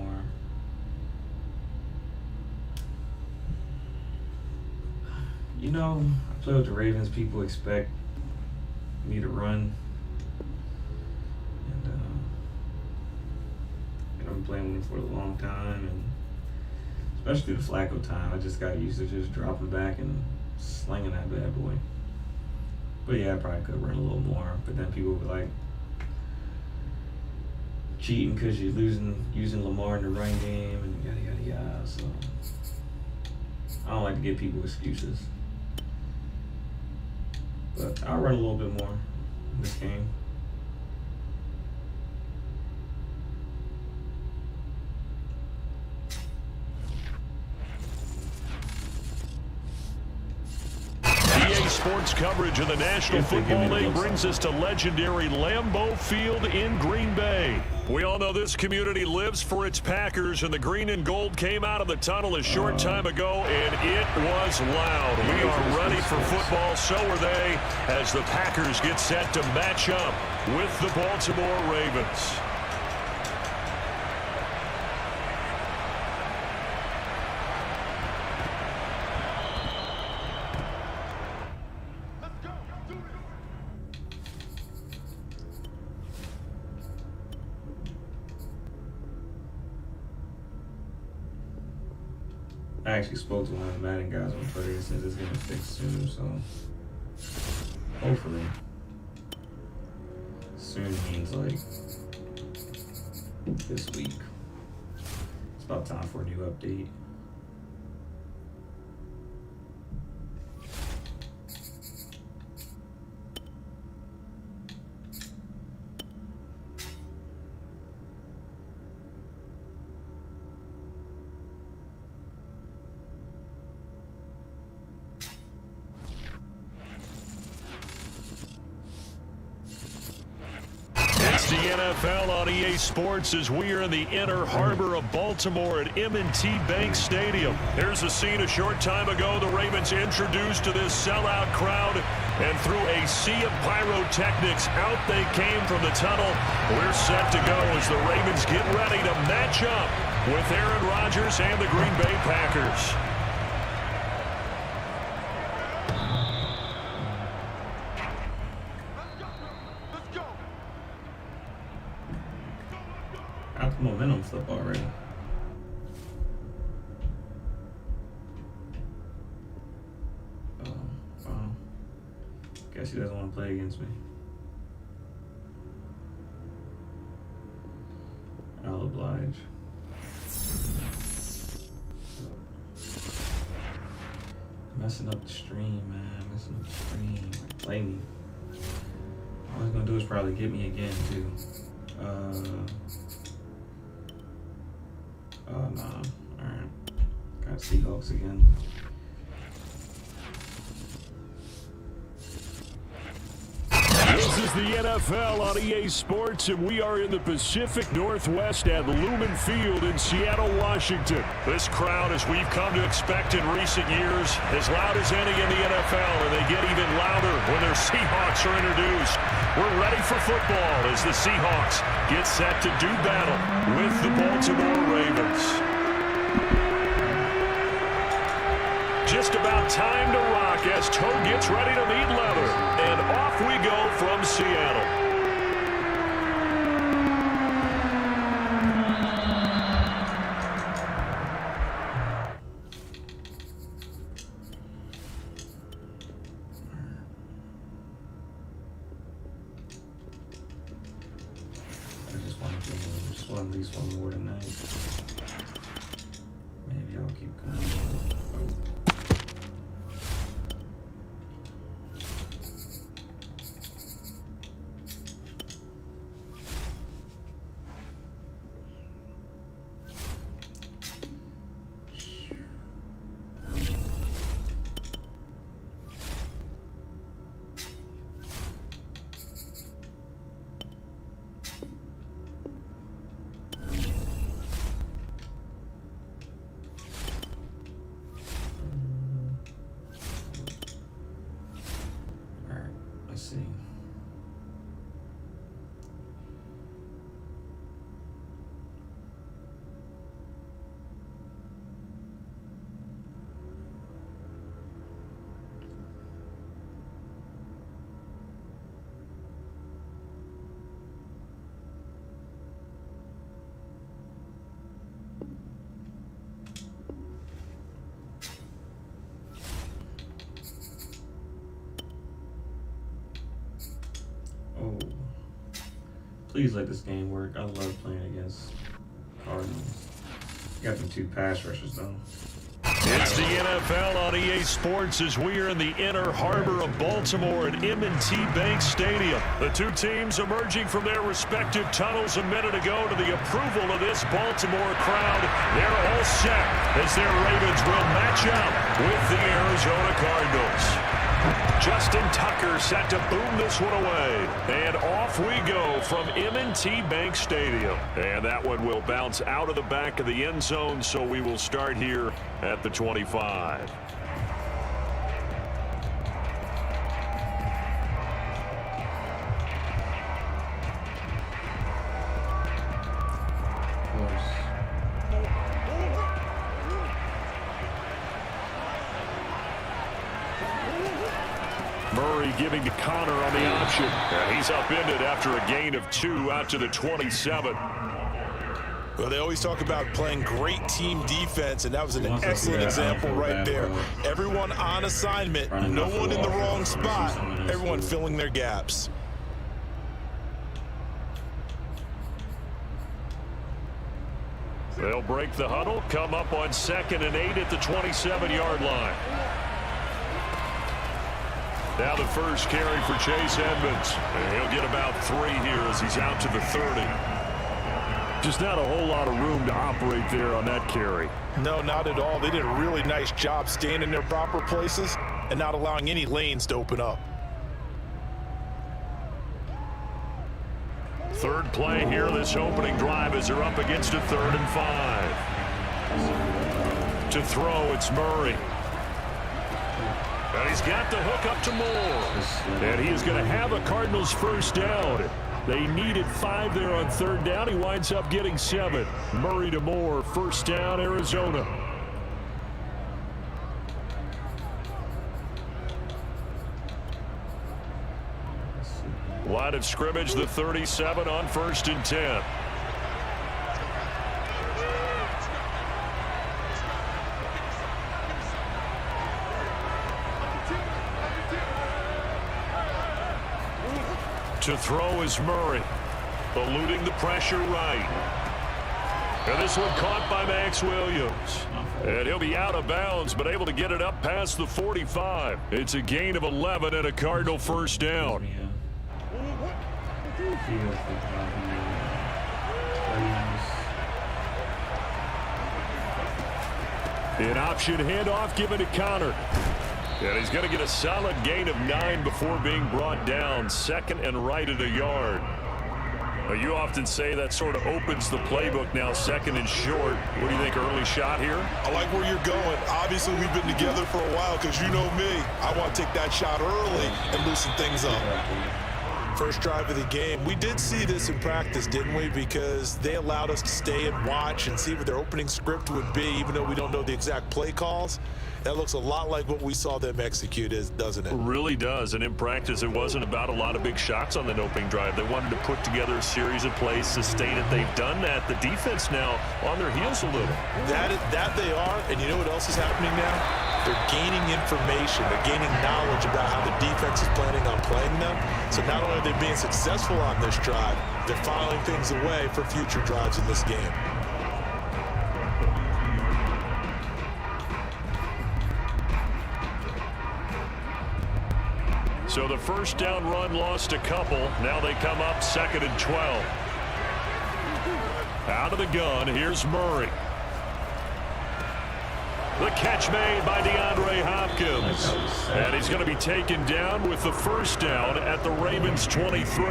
You know, I play with the Ravens. People expect me to run, and I've been playing with them for a long time, and especially the Flacco time. I just got used to just dropping back and slinging that bad boy. But yeah, I probably could run a little more. But then people would be like cheating because you're using Lamar in the run game and yada yada yada. So I don't like to give people excuses. But I'll run a little bit more in this game. EA Sports coverage of the National Football League brings us to legendary Lambeau Field in Green Bay. We all know this community lives for its Packers, and the green and gold came out of the tunnel a short time ago, and it was loud. We are ready for football, so are they, as the Packers get set to match up with the Baltimore Ravens. I actually spoke to one of the Madden guys on Twitter. He says it's gonna fix soon, so hopefully. Soon means like this week. It's about time for a new update. The NFL on EA Sports as we are in the inner harbor of Baltimore at M&T Bank Stadium. Here's a scene a short time ago. The Ravens introduced to this sellout crowd, and through a sea of pyrotechnics, out they came from the tunnel. We're set to go as the Ravens get ready to match up with Aaron Rodgers and the Green Bay Packers. Got the momentum flip already. Wow. Guess he doesn't want to play against me. I'll oblige. Messing up the stream, man. Messing up the stream. Play me. All he's gonna do is probably get me again, too. Oh, no. Alright. Got Seahawks again. This is the NFL on EA Sports, and we are in the Pacific Northwest at Lumen Field in Seattle, Washington. This crowd, as we've come to expect in recent years, as loud as any in the NFL, and they get even louder when their Seahawks are introduced. We're ready for football as the Seahawks get set to do battle with the Baltimore Ravens. Just about time to rock as toe gets ready to meet leather. And off we go from Seattle. I just want at least one more tonight. Maybe I'll keep going. Please let this game work. I love playing against Cardinals. Got them 2 pass rushers though. It's the NFL on EA Sports as we are in the inner harbor of Baltimore at M&T Bank Stadium. The two teams emerging from their respective tunnels a minute ago to the approval of this Baltimore crowd. They're all set as their Ravens will match up with the Arizona Cardinals. Justin Tucker set to boom this one away. And off we go from M&T Bank Stadium. And that one will bounce out of the back of the end zone, so we will start here at the 25. Giving to Connor on the option. And he's upended after a gain of 2 out to the 27. Well, they always talk about playing great team defense, and that was an excellent example right there. Everyone on assignment, no one in the wrong spot, everyone filling their gaps. They'll break the huddle, come up on 2nd and 8 at the 27-yard line. Now the first carry for Chase Edmonds. And he'll get about 3 here as he's out to the 30. Just not a whole lot of room to operate there on that carry. No, not at all. They did a really nice job staying in their proper places and not allowing any lanes to open up. Third play here this opening drive as they're up against a 3rd and 5. To throw, it's Murray. And he's got the hook up to Moore. And he is going to have a Cardinals first down. They needed 5 there on 3rd down. He winds up getting 7. Murray to Moore, first down, Arizona. Line of scrimmage, the 37 on 1st and 10. To throw is Murray, eluding the pressure right. And this one caught by Max Williams. And he'll be out of bounds, but able to get it up past the 45. It's a gain of 11 and a Cardinal first down. An option handoff given to Connor. And he's going to get a solid gain of 9 before being brought down. 2nd and right at a yard. You often say that sort of opens the playbook now, 2nd and short. What do you think, early shot here? I like where you're going. Obviously, we've been together for a while because you know me. I want to take that shot early and loosen things up. First drive of the game. We did see this in practice, didn't we? Because they allowed us to stay and watch and see what their opening script would be, even though we don't know the exact play calls. That looks a lot like what we saw them execute, doesn't it? It really does. And in practice, it wasn't about a lot of big shots on the opening drive. They wanted to put together a series of plays, sustain it. They've done that. The defense now on their heels a little. That they are. And you know what else is happening now? They're gaining information. They're gaining knowledge about how the defense is planning on playing them. So not only are they being successful on this drive, they're filing things away for future drives in this game. So the first down run lost a couple. Now they come up 2nd and 12. Out of the gun, here's Murray. The catch made by Deandre Hopkins. And he's going to be taken down with the first down at the Ravens 23.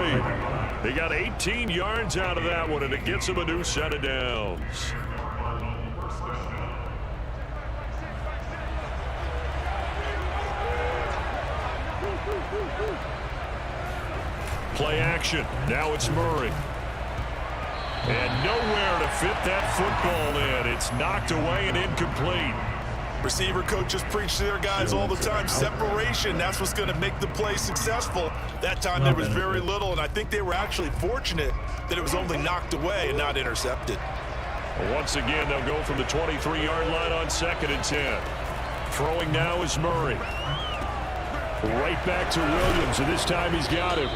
He got 18 yards out of that one, and it gets him a new set of downs. Play action. Now it's Murray. And nowhere to fit that football in. It's knocked away and incomplete. Receiver coaches preach to their guys all the time. Separation, that's what's going to make the play successful. That time there was very little, and I think they were actually fortunate that it was only knocked away and not intercepted. Once again, they'll go from the 23-yard line on 2nd and 10. Throwing now is Murray. Right back to Williams, and this time he's got him.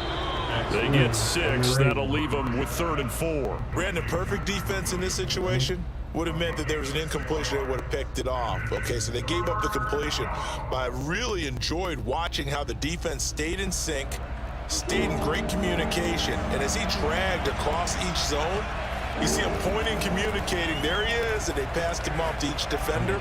They get 6. That'll leave them with 3rd and 4. Brandon, perfect defense in this situation would have meant that there was an incompletion. They would have picked it off. Okay, so they gave up the completion. But I really enjoyed watching how the defense stayed in sync, stayed in great communication. And as he dragged across each zone, you see him pointing, communicating. There he is, and they passed him off to each defender.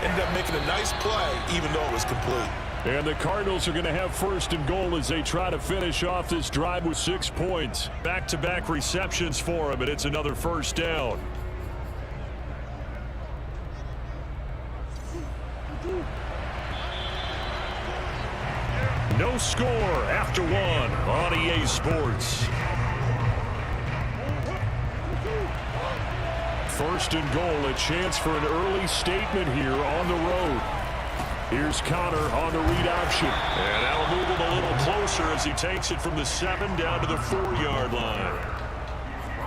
Ended up making a nice play, even though it was complete. And the Cardinals are going to have 1st and goal as they try to finish off this drive with 6 points. Back-to-back receptions for him, and it's another 1st down. No score after 1 on EA Sports. 1st and goal, a chance for an early statement here on the road. Here's Connor on the read option. And that'll move him a little closer as he takes it from the 7 down to the 4-yard line.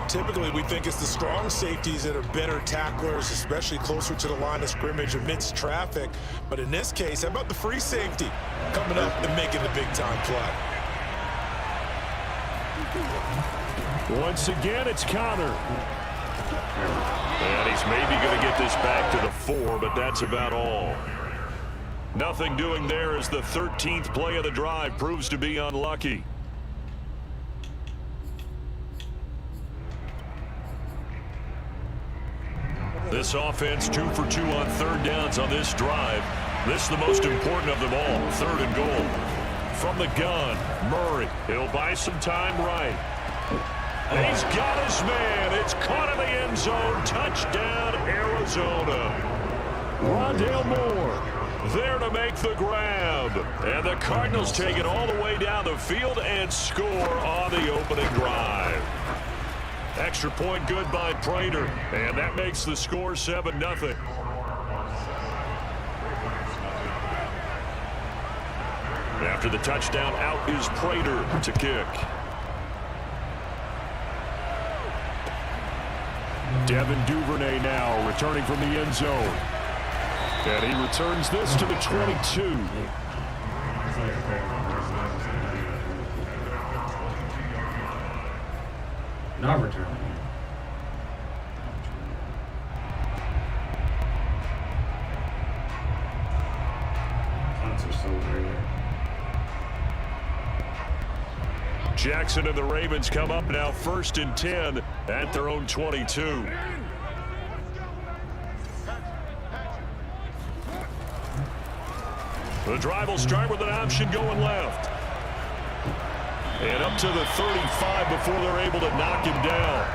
Typically, we think it's the strong safeties that are better tacklers, especially closer to the line of scrimmage amidst traffic. But in this case, how about the free safety coming up and making the big-time play? Once again, it's Connor. And he's maybe going to get this back to the 4, but that's about all. Nothing doing there as the 13th play of the drive proves to be unlucky. This offense 2 for 2 on 3rd downs on this drive. This is the most important of them all, 3rd and goal. From the gun, Murray. He'll buy some time right. He's got his man. It's caught in the end zone. Touchdown, Arizona. Rondale Moore there to make the grab. And the Cardinals take it all the way down the field and score on the opening drive. Extra point good by Prater. And that makes the score 7-0. After the touchdown, out is Prater to kick. Devin Duvernay now returning from the end zone. And he returns this to the 22. Not returning. Punts are so rare. Jackson and the Ravens come up now 1st and 10 at their own 22. The drive will start with an option going left. And up to the 35 before they're able to knock him down.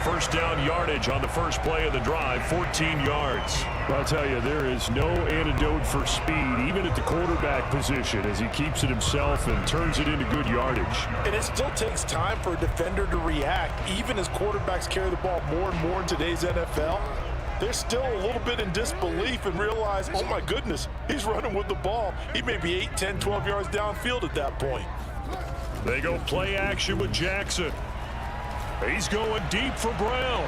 1st down yardage on the first play of the drive, 14 yards. I'll tell you, there is no antidote for speed, even at the quarterback position, as he keeps it himself and turns it into good yardage. And it still takes time for a defender to react, even as quarterbacks carry the ball more and more in today's NFL. They're still a little bit in disbelief and realize, oh my goodness, he's running with the ball. He may be 8, 10, 12 yards downfield at that point. They go play action with Jackson. He's going deep for Brown.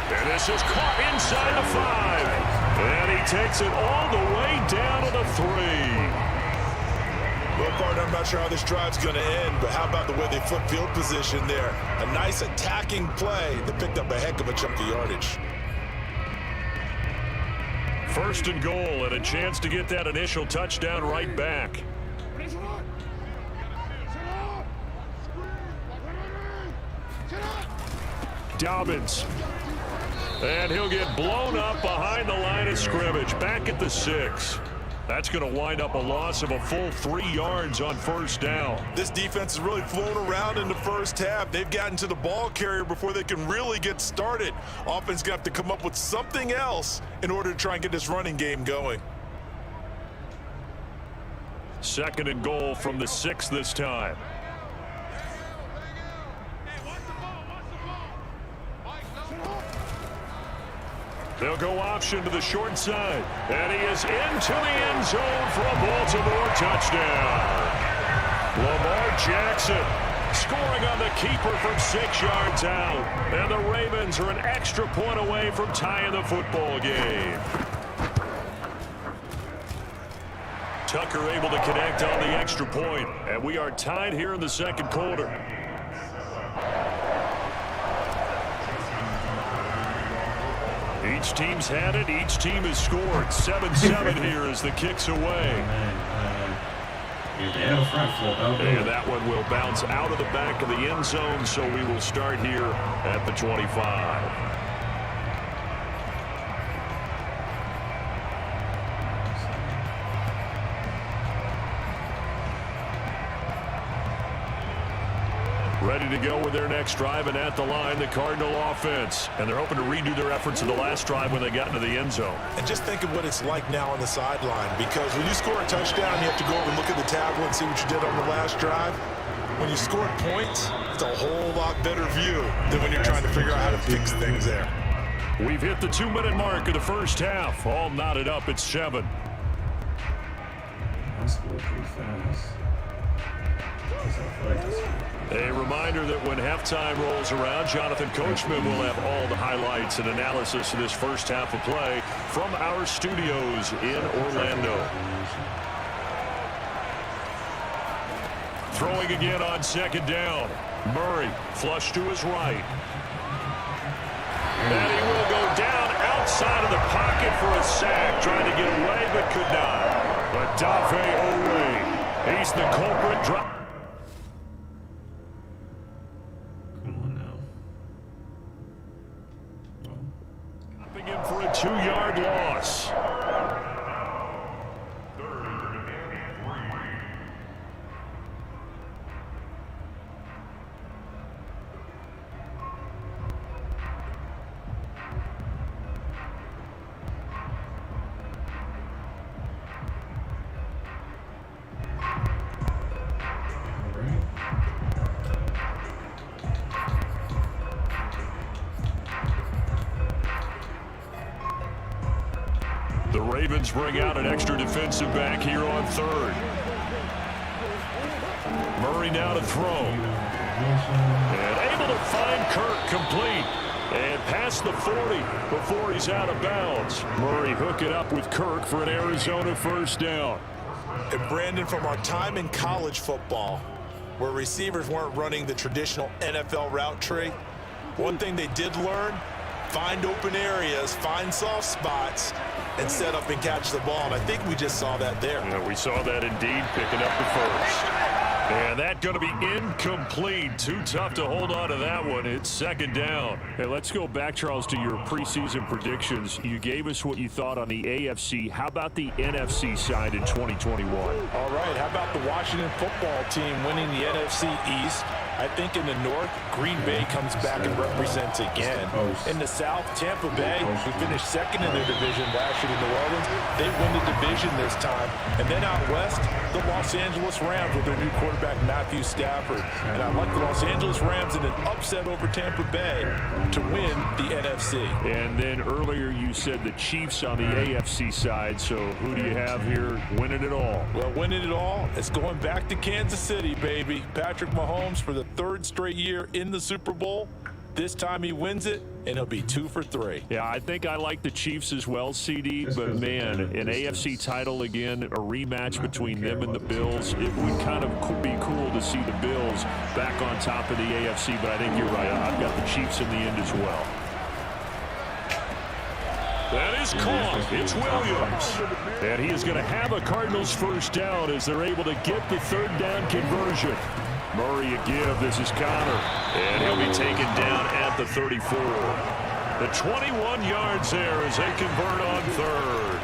And this is caught inside the 5. And he takes it all the way down to the 3. Well, partner, I'm not sure how this drive's going to end, but how about the way they flip field position there? A nice attacking play that picked up a heck of a chunk of yardage. 1st and goal and a chance to get that initial touchdown right back. Dobbins. And he'll get blown up behind the line of scrimmage. Back at the 6. That's going to wind up a loss of a full 3 yards on 1st down. This defense is really flown around in the first half. They've gotten to the ball carrier before they can really get started. Offense going to have to come up with something else in order to try and get this running game going. 2nd and goal from the 6 this time. They'll go option to the short side. And he is into the end zone for a Baltimore touchdown. Lamar Jackson scoring on the keeper from 6 yards out. And the Ravens are an extra point away from tying the football game. Tucker able to connect on the extra point, and we are tied here in the second quarter. Each team's had it. Each team has scored. 7-7 here as the kick's away. And that one will bounce out of the back of the end zone, so we will start here at the 25. Ready to go with their next drive, and at the line, the Cardinal offense. And they're hoping to redo their efforts in the last drive when they got into the end zone. And just think of what it's like now on the sideline, because when you score a touchdown, you have to go over and look at the tablet and see what you did on the last drive. When you score points, it's a whole lot better view than when you're trying to figure out how to fix things there. We've hit the 2-minute mark of the first half. All knotted up at 7. I scored pretty fast. A reminder that when halftime rolls around, Jonathan Coachman will have all the highlights and analysis of this first half of play from our studios in Orlando. Throwing again on second down. Murray flush to his right. And he will go down outside of the pocket for a sack, trying to get away but could not. But Dafe Owe, he's the culprit. Him for a 2-yard loss. The Ravens bring out an extra defensive back here on third. Murray now to throw. And able to find Kirk complete. And past the 40 before he's out of bounds. Murray hook it up with Kirk for an Arizona first down. And Brandon, from our time in college football, where receivers weren't running the traditional NFL route tree, one thing they did learn, find open areas, find soft spots, and set up and catch the ball. And I think we just saw that there. Yeah, we saw that indeed, picking up the first. And that's going to be incomplete. Too tough to hold on to that one. It's second down. Hey, let's go back, Charles, to your preseason predictions. You gave us what you thought on the AFC. How about the NFC side in 2021? All right, how about the Washington football team winning the NFC East? I think in the North, Green Bay comes back and represents again. In the South, Tampa Bay, who finished second in their division last year to New Orleans, they win the division this time. And then out West, the Los Angeles Rams with their new quarterback, Matthew Stafford. And I like the Los Angeles Rams in an upset over Tampa Bay to win the NFC. And then earlier you said the Chiefs on the AFC side. So who do you have here winning it all? Well, winning it all, it's going back to Kansas City, baby. Patrick Mahomes for the third straight year in the Super Bowl. This time he wins it, and he'll be 2 for 3. Yeah, I think I like the Chiefs as well, CD. But, man, an AFC title again, a rematch between them and the Bills. It would kind of be cool to see the Bills back on top of the AFC. But I think you're right. I've got the Chiefs in the end as well. That is caught. It's Williams. And he is going to have a Cardinals first down as they're able to get the third down conversion. Murray a give. This is Connor. And he'll be taken down at the 34. The 21 yards there as they convert on third.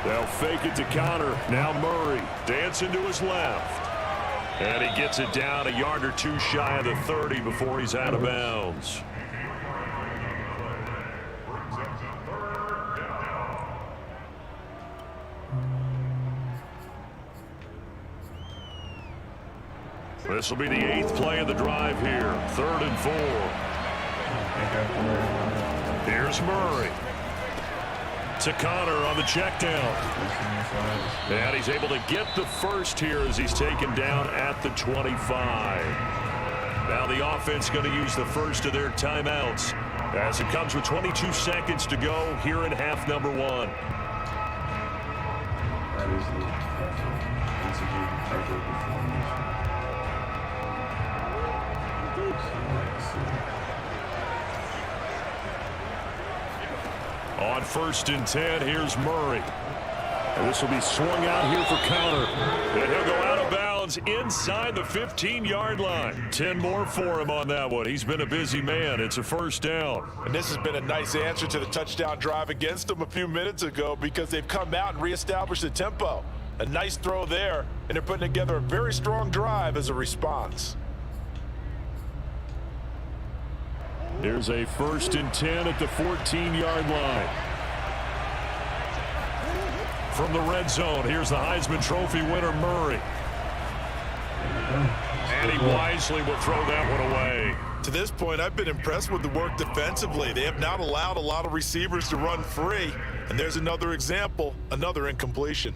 They'll fake it to Connor. Now Murray dancing to his left. And he gets it down a yard or two shy of the 30 before he's out of bounds. This will be the 8th play of the drive here. 3rd and 4. Here's Murray. To Connor on the check down. And he's able to get the first here as he's taken down at the 25. Now the offense going to use the first of their timeouts as it comes with 22 seconds to go here in half number 1. That is the perfect. Once again, perfect formation. On 1st and 10, here's Murray. And this will be swung out here for counter. And he'll go out of bounds inside the 15-yard line. 10 more for him on that one. He's been a busy man. It's a first down. And this has been a nice answer to the touchdown drive against them a few minutes ago because they've come out and reestablished the tempo. A nice throw there, and they're putting together a very strong drive as a response. Here's a 1st and 10 at the 14-yard line. From the red zone, here's the Heisman Trophy winner, Murray. And he wisely will throw that one away. To this point, I've been impressed with the work defensively. They have not allowed a lot of receivers to run free. And there's another example, another incompletion.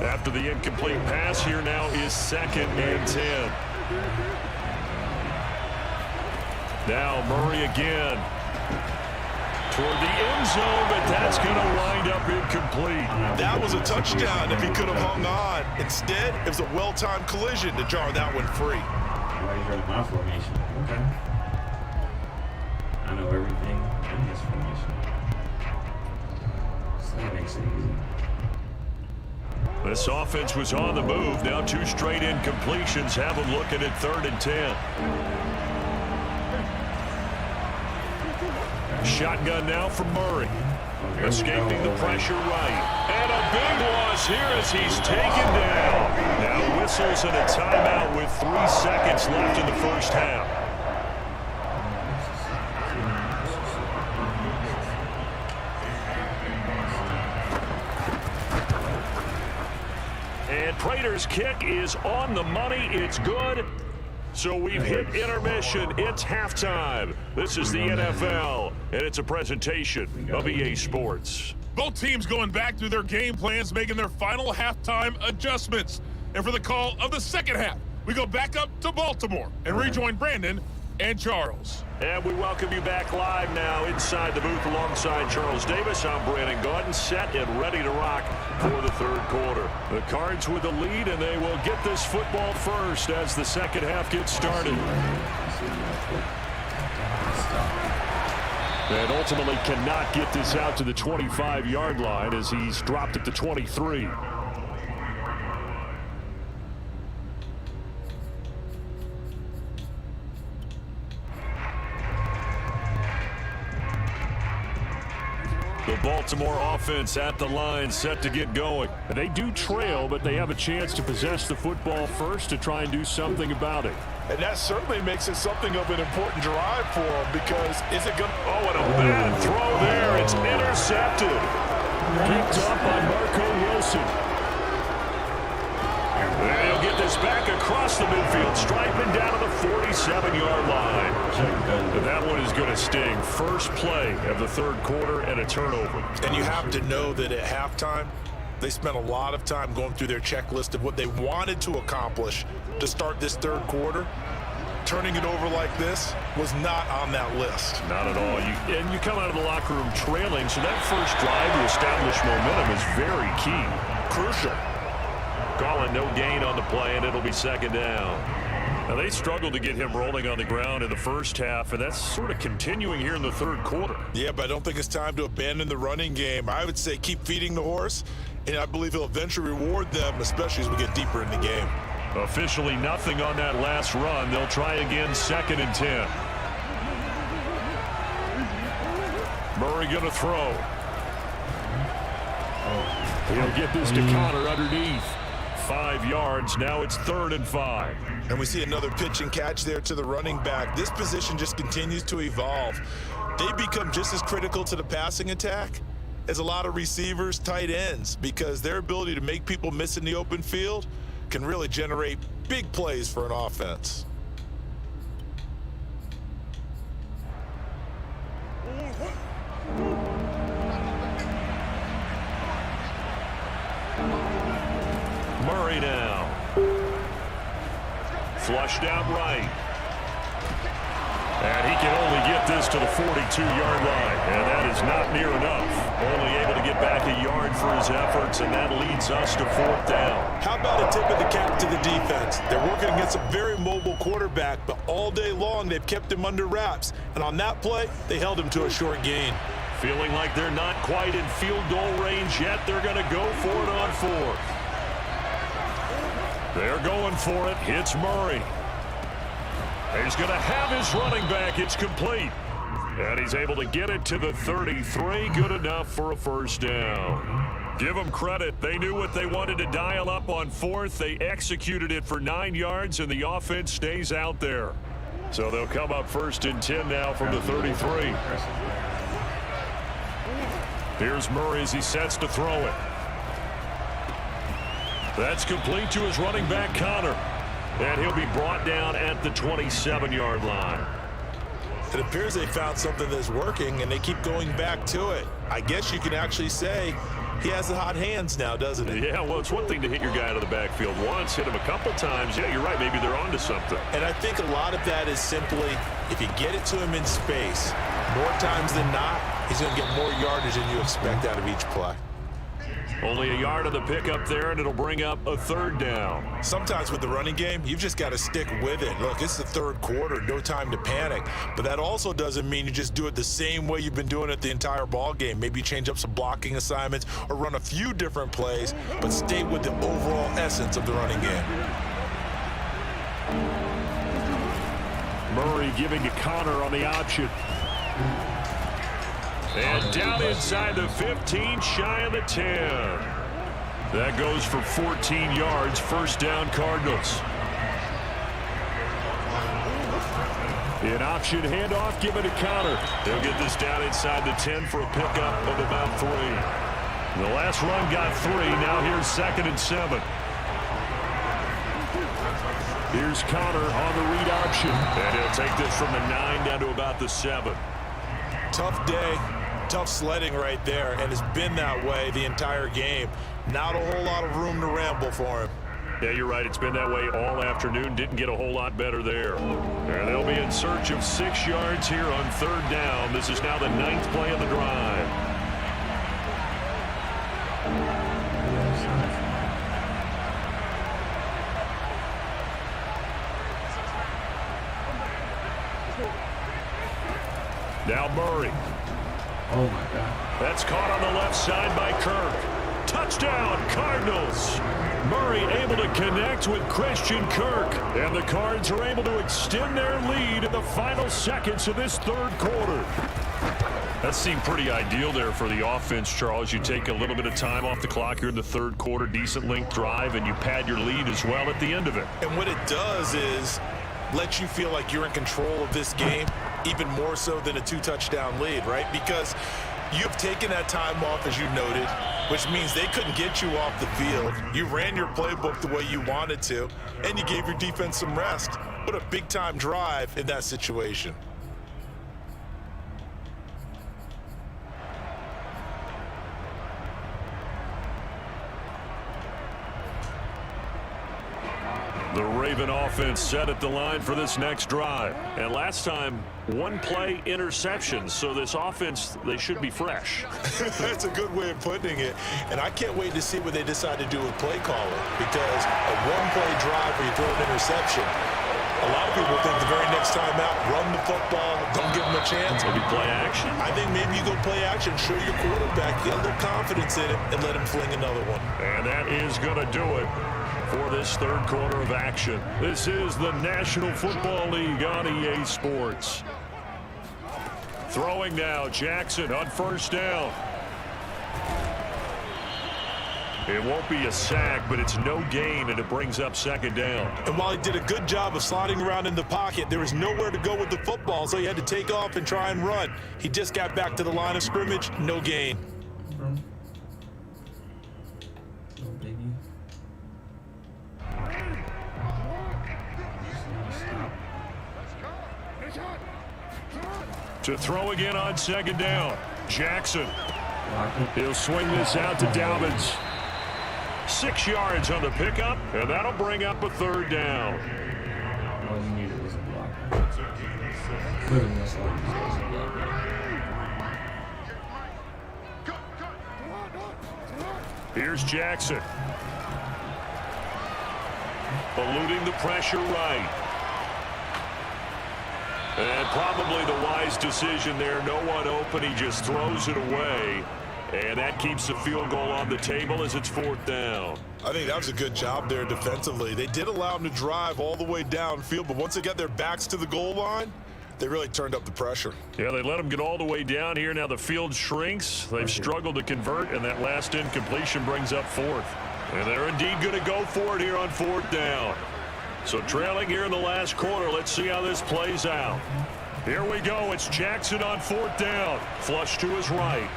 After the incomplete pass, here now is 2nd and 10. Now Murray again. Toward the end zone, but that's going to wind up incomplete. That was a touchdown if he could have hung on. Instead, it was a well-timed collision to jar that one free. Why you heard my formation? Okay. I know everything in this formation. So that makes it easy. This offense was on the move. Now 2 straight incompletions have them looking at 3rd and 10. Shotgun now from Murray. Escaping the pressure right. And a big loss here as he's taken down. Now whistles and a timeout with 3 seconds left in the first half. And Prater's kick is on the money. It's good. So we've hit intermission. It's halftime. This is the NFL, and it's a presentation of EA Sports. Both teams going back through their game plans, making their final halftime adjustments. And for the call of the second half, we go back up to Baltimore and rejoin Brandon and Charles. And we welcome you back live now inside the booth alongside Charles Davis. I'm Brandon Gaudin, set and ready to rock for the 3rd quarter. The Cards with the lead, and they will get this football first as the second half gets started. And ultimately cannot get this out to the 25-yard line as he's dropped at the 23. The Baltimore offense at the line, set to get going. They do trail, but they have a chance to possess the football first to try and do something about it. And that certainly makes it something of an important drive for them because is it going to... Oh, and a bad throw there. It's intercepted. Picked up by Marco Wilson. And he'll get this back across the midfield, striping down to the 47-yard line. And that one is going to sting. First play of the 3rd quarter and a turnover. And you have to know that at halftime, they spent a lot of time going through their checklist of what they wanted to accomplish to start this 3rd quarter. Turning it over like this was not on that list. Not at all. And you come out of the locker room trailing, so that first drive to establish momentum is very key. Crucial. Calling no gain on the play, and it'll be 2nd down. Now, they struggled to get him rolling on the ground in the first half, and that's sort of continuing here in the 3rd quarter. Yeah, but I don't think it's time to abandon the running game. I would say keep feeding the horse, and I believe he'll eventually reward them, especially as we get deeper in the game. Officially nothing on that last run. They'll try again, 2nd and 10. Murray going to throw. He'll get this to counter underneath. 5 yards. Now it's 3rd and 5. And we see another pitch and catch there to the running back. This position just continues to evolve. They become just as critical to the passing attack as a lot of receivers, tight ends, because their ability to make people miss in the open field can really generate big plays for an offense. Murray now. Flushed out right. And he can only get this to the 42-yard line. And that is not near enough. Only able to get back a yard for his efforts, and that leads us to 4th down. How about a tip of the cap to the defense? They're working against a very mobile quarterback, but all day long they've kept him under wraps. And on that play, they held him to a short gain. Feeling like they're not quite in field goal range yet. They're going to go for it on 4th. They're going for it. It's Murray. He's going to have his running back. It's complete. And he's able to get it to the 33. Good enough for a first down. Give them credit. They knew what they wanted to dial up on 4th. They executed it for 9 yards, and the offense stays out there. So they'll come up 1st and 10 now from the 33. Here's Murray as he sets to throw it. That's complete to his running back, Connor. And he'll be brought down at the 27-yard line. It appears they found something that's working, and they keep going back to it. I guess you can actually say he has the hot hands now, doesn't he? Yeah, well, it's one thing to hit your guy out of the backfield once, hit him a couple times. Yeah, you're right. Maybe they're onto something. And I think a lot of that is simply if you get it to him in space, more times than not, he's going to get more yardage than you expect out of each play. Only a yard of the pickup there, and it'll bring up a 3rd down. Sometimes with the running game, you've just got to stick with it. Look, it's the 3rd quarter, no time to panic. But that also doesn't mean you just do it the same way you've been doing it the entire ball game. Maybe change up some blocking assignments or run a few different plays, but stay with the overall essence of the running game. Murray giving to Connor on the option. And down inside the 15, shy of the 10. That goes for 14 yards, first down Cardinals. An option handoff given to Connor. They'll get this down inside the 10 for a pickup of about 3. The last run got 3. Now here's 2nd and 7. Here's Connor on the read option. And he'll take this from the 9 down to about the 7. Tough day, tough sledding right there, and it's been that way the entire game. Not a whole lot of room to ramble for him. Yeah, you're right. It's been that way all afternoon. Didn't get a whole lot better there. And they'll be in search of 6 yards here on 3rd down. This is now the 9th play of the drive. Now Murray. Oh, my God. That's caught on the left side by Kirk. Touchdown, Cardinals. Murray able to connect with Christian Kirk. And the Cards are able to extend their lead in the final seconds of this 3rd quarter. That seemed pretty ideal there for the offense, Charles. You take a little bit of time off the clock here in the 3rd quarter, decent length drive, and you pad your lead as well at the end of it. And what it does is let you feel like you're in control of this game, even more so than a 2-touchdown lead, right? Because you've taken that time off, as you noted, which means they couldn't get you off the field. You ran your playbook the way you wanted to, and you gave your defense some rest. What a big-time drive in that situation. The Raven offense set at the line for this next drive. And last time, 1-play interception. So this offense, they should be fresh. That's a good way of putting it. And I can't wait to see what they decide to do with play caller. Because a 1-play drive where you throw an interception, a lot of people think the very next time out, run the football, don't give them a chance. Maybe play action. I think maybe you go play action, show your quarterback, get a little confidence in it, and let him fling another one. And that is going to do it for this 3rd quarter of action. This is the National Football League on EA Sports. Throwing now, Jackson on 1st down. It won't be a sack, but it's no gain, and it brings up 2nd down. And while he did a good job of sliding around in the pocket, there was nowhere to go with the football, so he had to take off and try and run. He just got back to the line of scrimmage, no gain. To throw again on 2nd down. Jackson. He'll swing this out to Edmonds. 6 yards on the pickup, and that'll bring up a third down. All you needed was a blocker. Literally, that's all you needed was a blocker. Here's Jackson. Eluding the pressure right. And probably the wise decision there. No one open. He just throws it away. And that keeps the field goal on the table as it's 4th down. I think that was a good job there defensively. They did allow them to drive all the way downfield, but once they got their backs to the goal line, they really turned up the pressure. Yeah, they let them get all the way down here. Now the field shrinks. They've struggled to convert, and that last incompletion brings up 4th. And they're indeed going to go for it here on 4th down. So trailing here in the last quarter. Let's see how this plays out. Here we go. It's Jackson on 4th down. Flush to his right.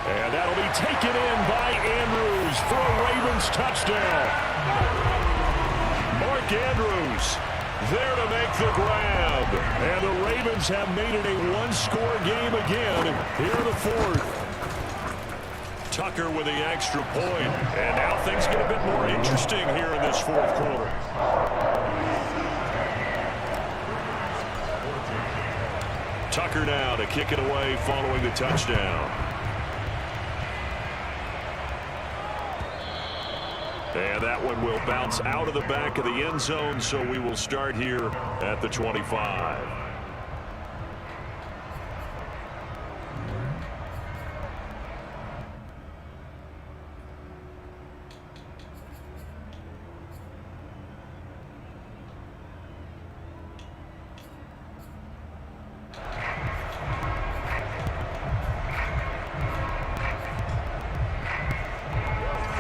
And that'll be taken in by Andrews for a Ravens touchdown. Mark Andrews there to make the grab. And the Ravens have made it a one-score game again here in the 4th. Tucker with the extra point. And now things get a bit more interesting here in this 4th quarter. Tucker now to kick it away following the touchdown. And that one will bounce out of the back of the end zone, so we will start here at the 25.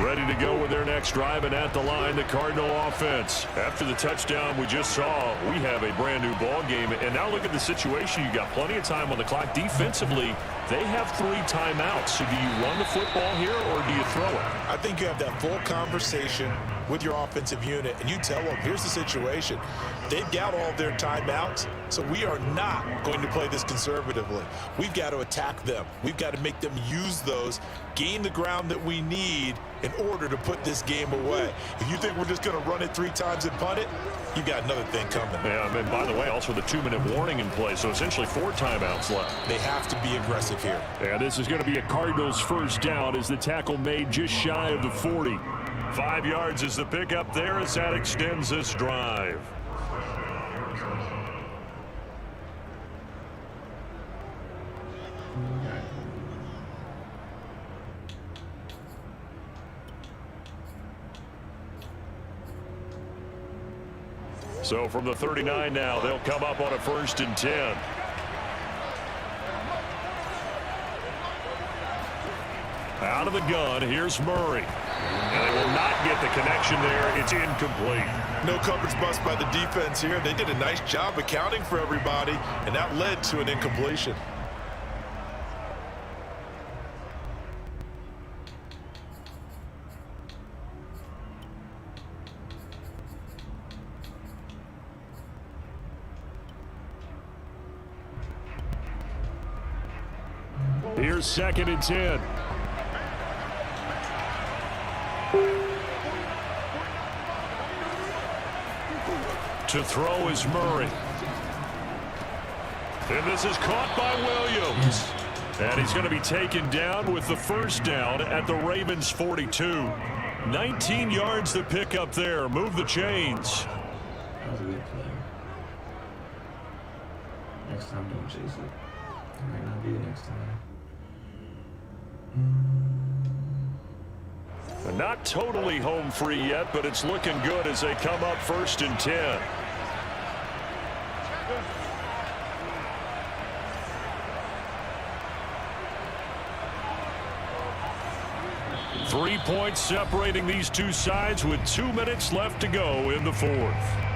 Ready to go with their next drive, and at the line, the Cardinal offense. After the touchdown we just saw, we have a brand new ball game. And now look at the situation. You got plenty of time on the clock. Defensively, they have 3 timeouts. So do you run the football here, or do you throw it? I think you have that full conversation with your offensive unit, and you tell them, here's the situation. They've got all their timeouts, so we are not going to play this conservatively. We've got to attack them. We've got to make them use those, gain the ground that we need in order to put this game away. If you think we're just going to run it 3 times and punt it, you've got another thing coming. Yeah, and by the way, also the 2-minute warning in play, so essentially 4 timeouts left. They have to be aggressive here. And this is going to be a Cardinals first down as the tackle made just shy of the 40. 5 yards is the pickup there as that extends this drive. So from the 39 now, they'll come up on a 1st and 10. Out of the gun, here's Murray. And they will not get the connection there. It's incomplete. No coverage bust by the defense here. They did a nice job accounting for everybody, and that led to an incompletion. Here's 2nd and 10. To throw is Murray. And this is caught by Williams. And he's going to be taken down with the 1st down at the Ravens 42. 19 yards to pick up there. Move the chains. That was a good play. Next time, don't chase it. It might not be the next time. Not totally home free yet, but it's looking good as they come up 1st and 10. Three points separating these two sides with 2 minutes left to go in the 4th.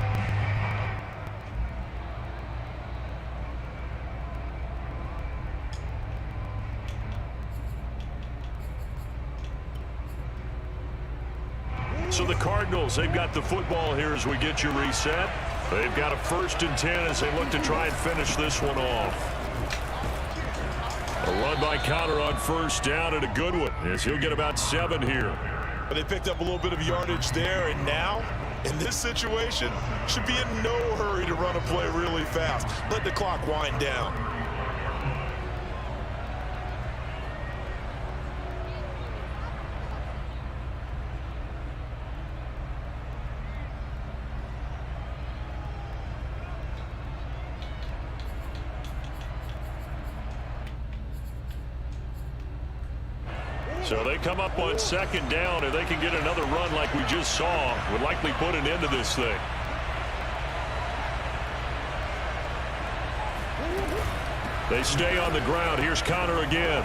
So the Cardinals, they've got the football here as we get you reset. They've got a 1st and 10 as they look to try and finish this one off. A run run by Connor on first down, and a good one, as he'll get about 7 here. But they picked up a little bit of yardage there, and now, in this situation, should be in no hurry to run a play really fast. Let the clock wind down. So they come up on second down, and they can get another run like we just saw. Would likely put an end to this thing. They stay on the ground. Here's Connor again.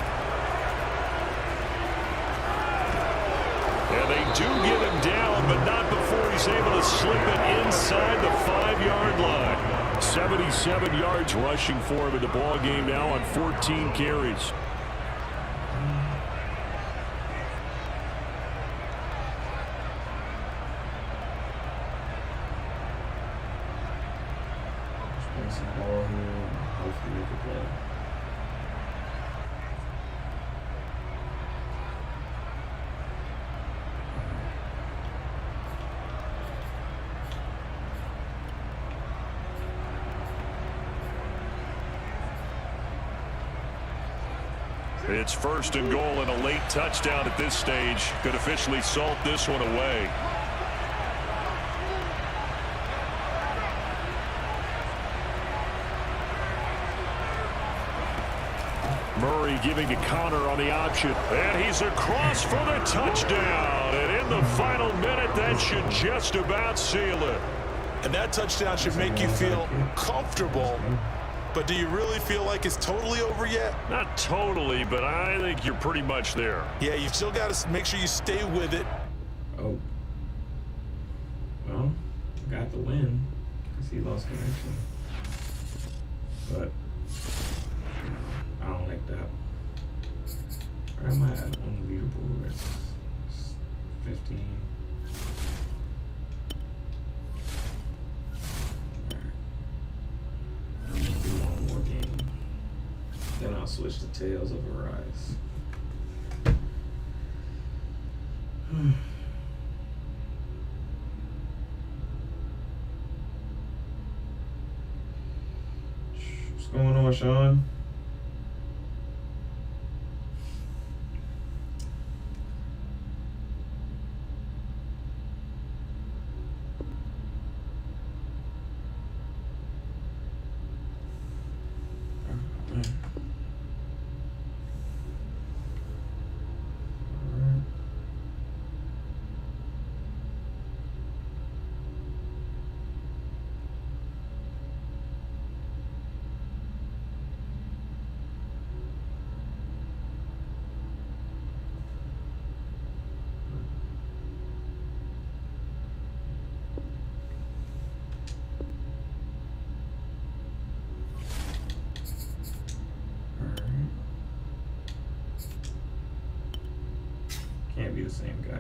And they do get him down, but not before he's able to slip it inside the 5-yard line. 77 yards rushing for him in the ball game now on 14 carries. It's first and goal and a late touchdown at this stage. Could officially salt this one away. Murray giving to Connor on the option. And he's across for the touchdown. And in the final minute, that should just about seal it. And that touchdown should make you feel comfortable. But do you really feel like it's totally over yet? Not totally, but I think you're pretty much there. Yeah, you've still got to make sure you stay with it. Oh. Well, got the win because he lost connection. But I don't like that. Where am I at on the leaderboard? It's 15. Then I'll switch to Tales of Arise. What's going on, Sean? Can't be the same guy.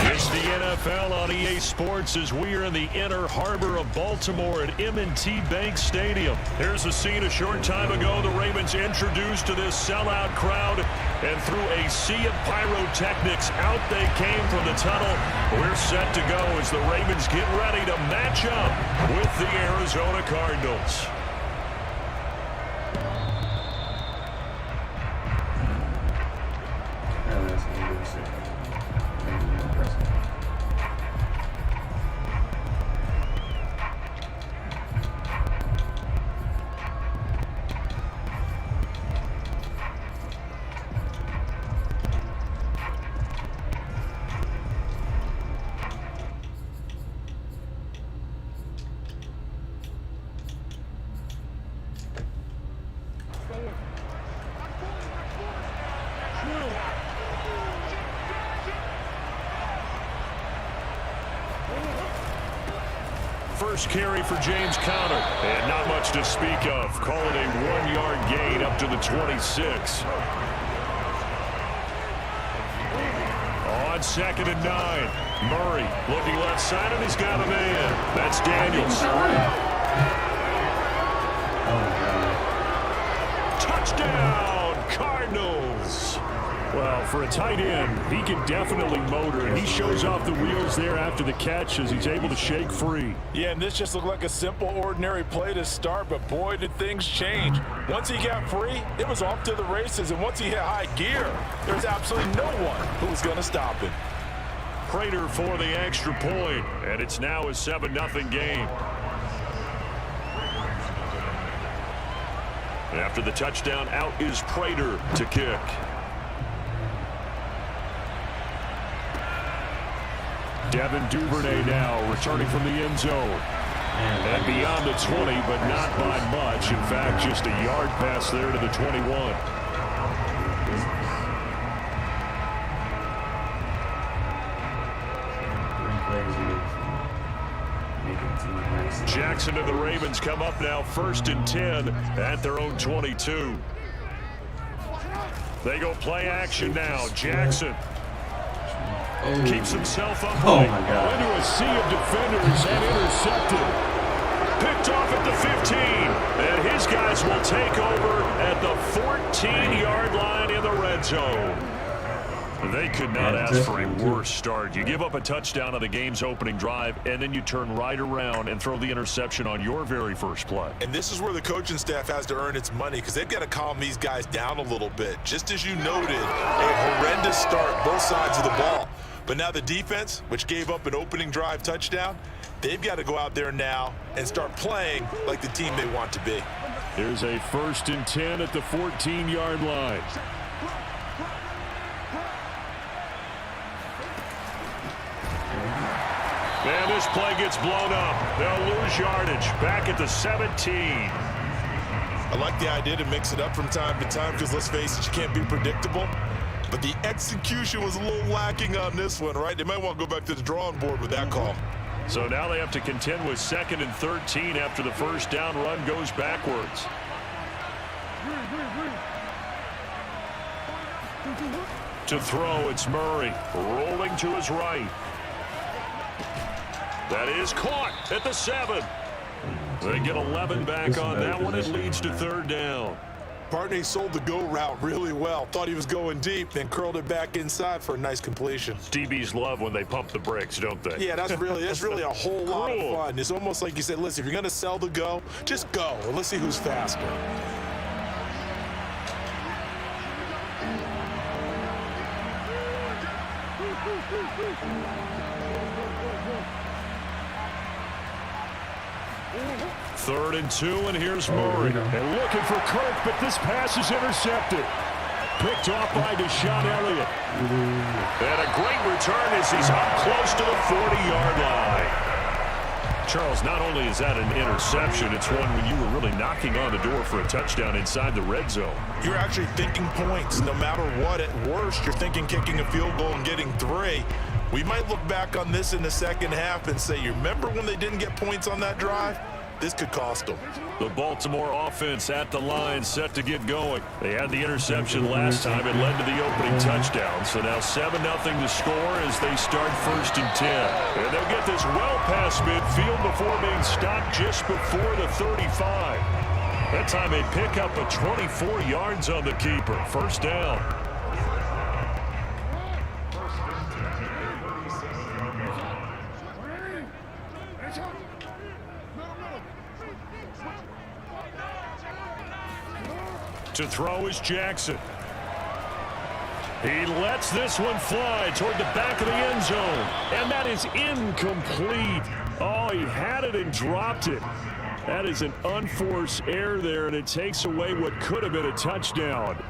It's the NFL on EA Sports as we are in the inner harbor of Baltimore at M&T Bank Stadium. Here's a scene a short time ago. The Ravens introduced to this sellout crowd, and through a sea of pyrotechnics, out they came from the tunnel. We're set to go as the Ravens get ready to match up with the Arizona Cardinals. First carry for James Conner, and not much to speak of. Call it a 1-yard gain up to the 26. on 2nd and 9. Murray looking left side, and he's got a man. That's Daniels. Touchdown, Cardinals. Well, for a tight end, he can definitely motor, and he shows off the wheels there after the catch as he's able to shake free. Yeah, and this just looked like a simple, ordinary play to start, but boy, did things change. Once he got free, it was off to the races, and once he hit high gear, there's absolutely no one who was going to stop him. Prater for the extra point, and it's now a 7-0 game. After the touchdown, out is Prater to kick. Devin Duvernay now returning from the end zone. And beyond the 20, but not by much. In fact, just a yard pass there to the 21. Jackson and the Ravens come up now 1st and 10 at their own 22. They go play action now. Jackson keeps himself up. Oh my God. Into a sea of defenders and intercepted. Picked off at the 15. And his guys will take over at the 14-yard line in the red zone. They could not ask for a worse start. You give up a touchdown on the game's opening drive, and then you turn right around and throw the interception on your very first play. And this is where the coaching staff has to earn its money, because they've got to calm these guys down a little bit. Just as you noted, a horrendous start both sides of the ball. But now the defense, which gave up an opening drive touchdown, they've got to go out there now and start playing like the team they want to be. Here's a 1st and 10 at the 14-yard line. And this play gets blown up. They'll lose yardage. Back at the 17. I like the idea to mix it up from time to time because, let's face it, you can't be predictable. But the execution was a little lacking on this one, right? They might want to go back to the drawing board with that call. So now they have to contend with 2nd and 13 after the first down run goes backwards. To throw, it's Murray. Rolling to his right. That is caught at the 7. They get 11 back on that one. It leads to 3rd down. Partney sold the go route really well. Thought he was going deep, then curled it back inside for a nice completion. DBs love when they pump the brakes, don't they? Yeah, that's really a whole lot of fun. It's almost like you said, listen, if you're going to sell the go, just go, and let's see who's faster. Third and 2, and here's Murray. And looking for Kirk, but this pass is intercepted. Picked off by Deshaun Elliott. And a great return as he's up close to the 40-yard line. Charles, not only is that an interception, it's one when you were really knocking on the door for a touchdown inside the red zone. You're actually thinking points. No matter what, at worst, you're thinking kicking a field goal and getting 3. We might look back on this in the second half and say, you remember when they didn't get points on that drive? This could cost them. The Baltimore offense at the line, set to get going. They had the interception last time. It led to the opening touchdown. So now 7-0 to score as they start 1st and 10. And they'll get this well past midfield before being stopped just before the 35. That time they pick up a 24 yards on the keeper. 1st down. To throw is Jackson. He lets this one fly toward the back of the end zone. And that is incomplete. Oh, he had it and dropped it. That is an unforced error there, and it takes away what could have been a touchdown.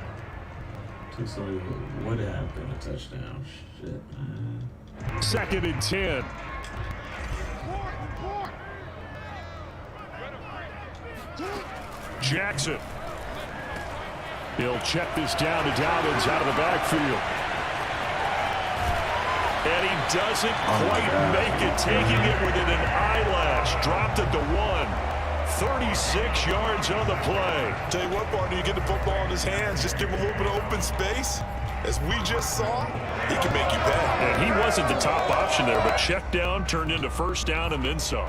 So it would have been a touchdown. Shit, man. 2nd and 10. Jackson. He'll check this down to Edmonds out of the backfield. And he doesn't quite make it, taking it within an eyelash. Dropped it to 1. 36 yards on the play. Tell you what, partner, you get the football in his hands, just give him a little bit of open space. as we just saw, he can make you pay. And he wasn't the top option there, but check down turned into first down and then some.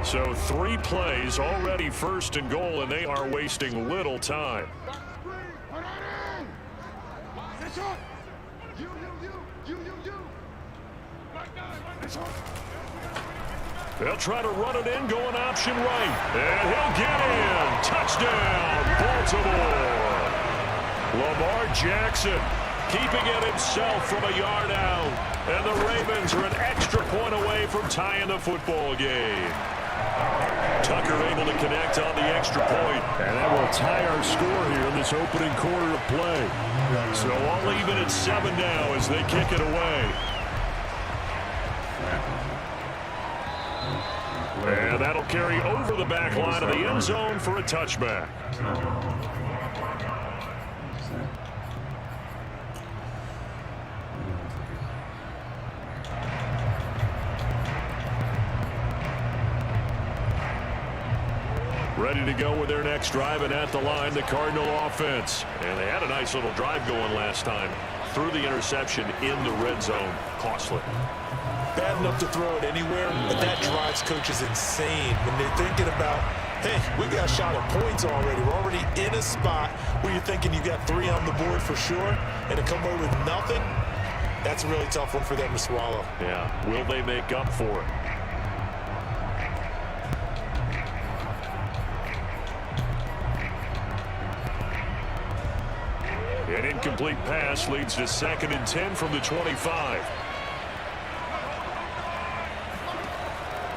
So 3 plays already first and goal, and they are wasting little time. They'll try to run it in, going option right. And he'll get in. Touchdown, Baltimore. Lamar Jackson keeping it himself from a yard out. And the Ravens are an extra point away from tying the football game. Tucker able to connect on the extra point. And that will tie our score here in this opening quarter of play. So all even at 7 now as they kick it away. And that'll carry over the back line of the end zone for a touchback. Ready to go with their next drive, and at the line, the Cardinal offense. And they had a nice little drive going last time. Threw the interception in the red zone. Costly. Bad enough to throw it anywhere, but that drives coaches insane when they're thinking about, hey, we got a shot at points already. We're already in a spot where you're thinking you got 3 on the board for sure, and to come away with nothing, that's a really tough one for them to swallow. Yeah, will they make up for it? An incomplete pass leads to 2nd and 10 from the 25.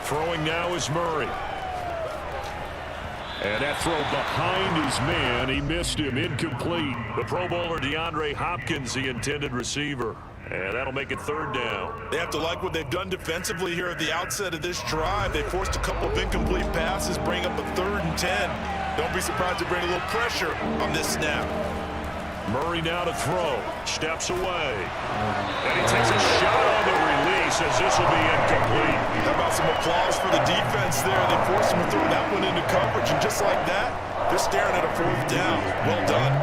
Throwing now is Murray. And that throw behind his man. He missed him. Incomplete. The Pro Bowler Deandre Hopkins, the intended receiver. And that'll make it 3rd down. They have to like what they've done defensively here at the outset of this drive. They forced a couple of incomplete passes, bring up a 3rd and 10. Don't be surprised to bring a little pressure on this snap. Murray now to throw. Steps away. And he takes a shot on the release as this will be incomplete. How about some applause for the defense there? They forced him to throw that one into coverage, and just like that, they're staring at a 4th down. Well done.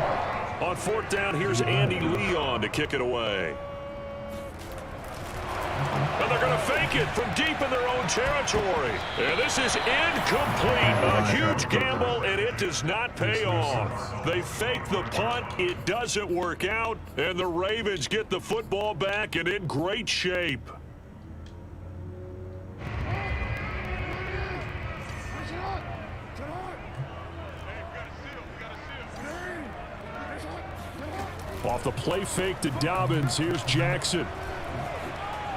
On 4th down, here's Andy Leon to kick it away. And they're going to fake it from deep in their own territory. And this is incomplete. A huge gamble, and it does not pay off. They fake the punt. It doesn't work out. And the Ravens get the football back and in great shape. Off the play fake to Dobbins, here's Jackson.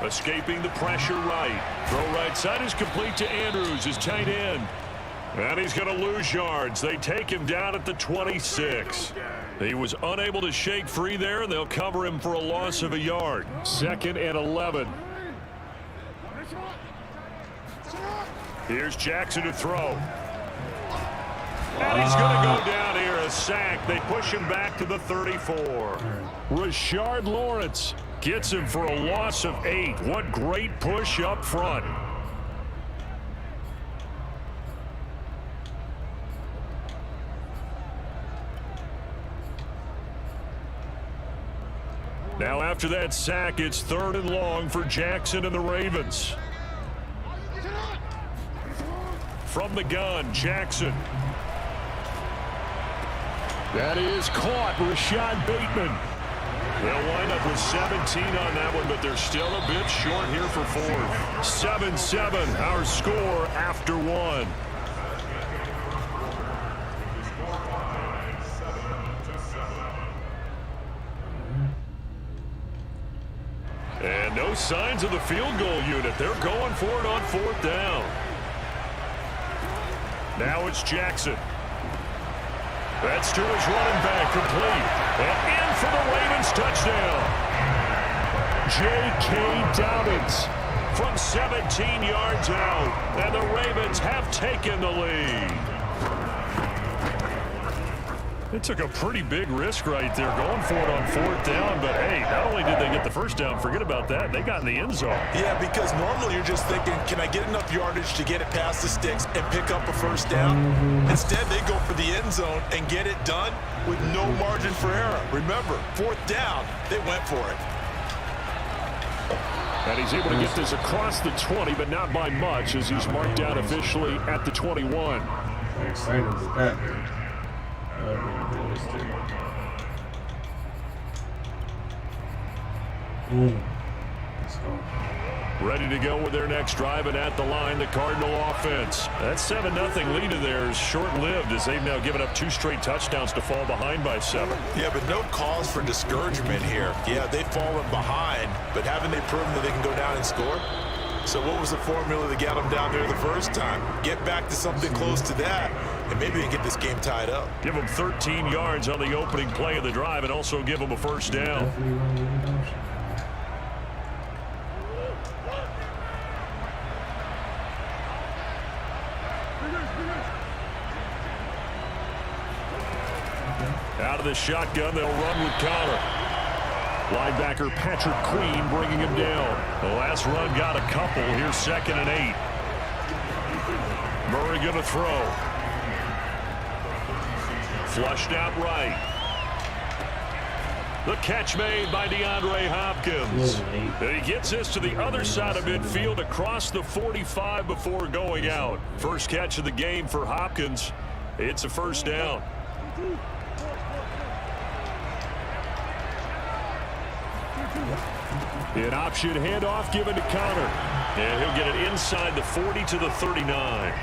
Escaping the pressure right. Throw right side is complete to Andrews, his tight end. And he's going to lose yards. They take him down at the 26. He was unable to shake free there, and they'll cover him for a loss of a yard. 2nd and 11. Here's Jackson to throw. And he's going to go down here, a sack. They push him back to the 34. Rashard Lawrence gets him for a loss of 8. What great push up front. Now after that sack, it's 3rd and long for Jackson and the Ravens. From the gun, Jackson. That is caught. Rashad Bateman. They'll wind up with 17 on that one, but they're still a bit short here for 4th. 7-7, our score after 1. And no signs of the field goal unit. They're going for it on 4th down. Now it's Jackson. That's to his running back, complete. And in for the Ravens touchdown. J.K. Dobbins from 17 yards out. And the Ravens have taken the lead. They took a pretty big risk right there going for it on 4th down, but hey, not only did they get the first down, forget about that, they got in the end zone. Yeah, because normally you're just thinking, can I get enough yardage to get it past the sticks and pick up a first down? Instead, they go for the end zone and get it done with no margin for error. Remember, 4th down, they went for it. And he's able to get this across the 20, but not by much, as he's marked down officially at the 21. I'm excited with that. Ooh. Let's go. Ready to go with their next drive, and at the line, the Cardinal offense. That 7-0 lead of theirs short-lived, as they've now given up 2 straight touchdowns to fall behind by 7. Yeah, but no cause for discouragement here. Yeah, they've fallen behind, but haven't they proven that they can go down and score? So what was the formula that got them down there the first time? Get back to something close to that, and maybe they get this game tied up. Give them 13 yards on the opening play of the drive, and also give them a first down. Out of the shotgun, they'll run with Connor. Linebacker Patrick Queen bringing him down. The last run got a couple. Here's 2nd and 8. Murray going to throw. Flushed out right. The catch made by Deandre Hopkins. And he gets this to the other side of midfield across the 45 before going out. First catch of the game for Hopkins. It's a first down. An option handoff given to Connor. And he'll get it inside the 40 to the 39.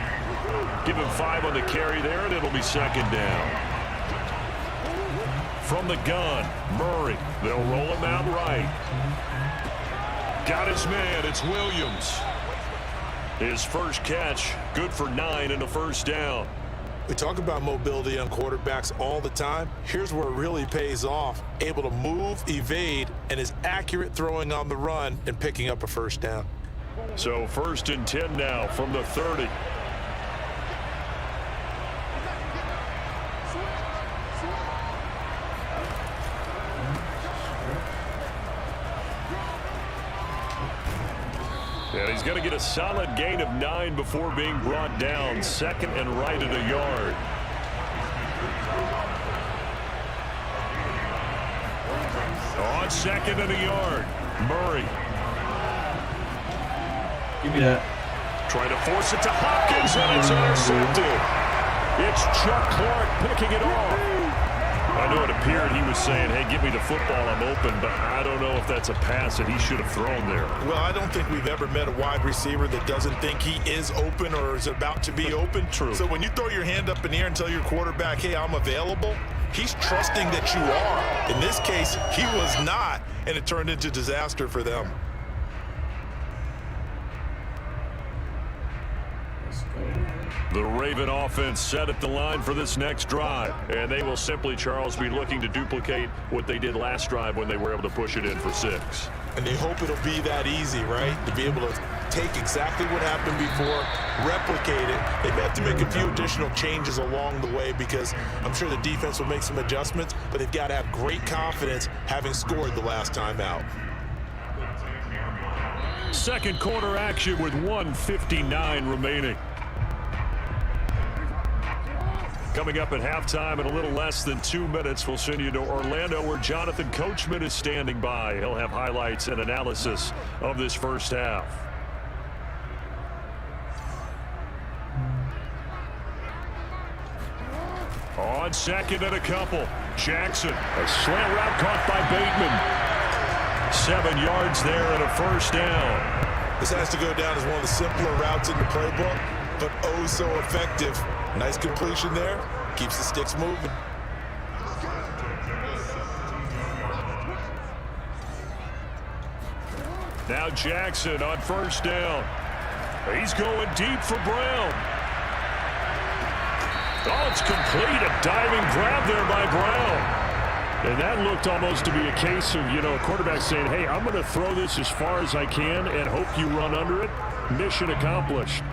Give him 5 on the carry there, and it'll be 2nd down. From the gun, Murray. They'll roll him out right. Got his man. It's Williams. His first catch, good for 9 and a first down. We talk about mobility on quarterbacks all the time. Here's where it really pays off. Able to move, evade, and is accurate throwing on the run and picking up a first down. So 1st and 10 now from the 30. And he's going to get a solid gain of 9 before being brought down. 2nd and right at a yard. On 2nd and a yard, Murray. Give me that. Trying to force it to Hopkins, and it's intercepted. It's Chuck Clark picking it off. I know it appeared he was saying, hey, give me the football, I'm open, but I don't know if that's a pass that he should have thrown there. Well, I don't think we've ever met a wide receiver that doesn't think he is open or is about to be open. True. So when you throw your hand up in the air and tell your quarterback, hey, I'm available, he's trusting that you are. In this case, he was not, and it turned into disaster for them. The Raven offense set at the line for this next drive. And they will simply, Charles, be looking to duplicate what they did last drive when they were able to push it in for 6. And they hope it'll be that easy, right? To be able to take exactly what happened before, replicate it. They may have to make a few additional changes along the way because I'm sure the defense will make some adjustments, but they've got to have great confidence having scored the last time out. Second quarter action with 1:59 remaining. Coming up at halftime in a little less than 2 minutes, we'll send you to Orlando where Jonathan Coachman is standing by. He'll have highlights and analysis of this first half. On 2nd and a couple, Jackson. A slant route caught by Bateman. 7 yards there and a first down. This has to go down as one of the simpler routes in the playbook, but oh so effective. Nice completion there. Keeps the sticks moving. Now Jackson on first down. He's going deep for Brown. Oh, it's complete. A diving grab there by Brown. And that looked almost to be a case of, a quarterback saying, hey, I'm going to throw this as far as I can and hope you run under it. Mission accomplished.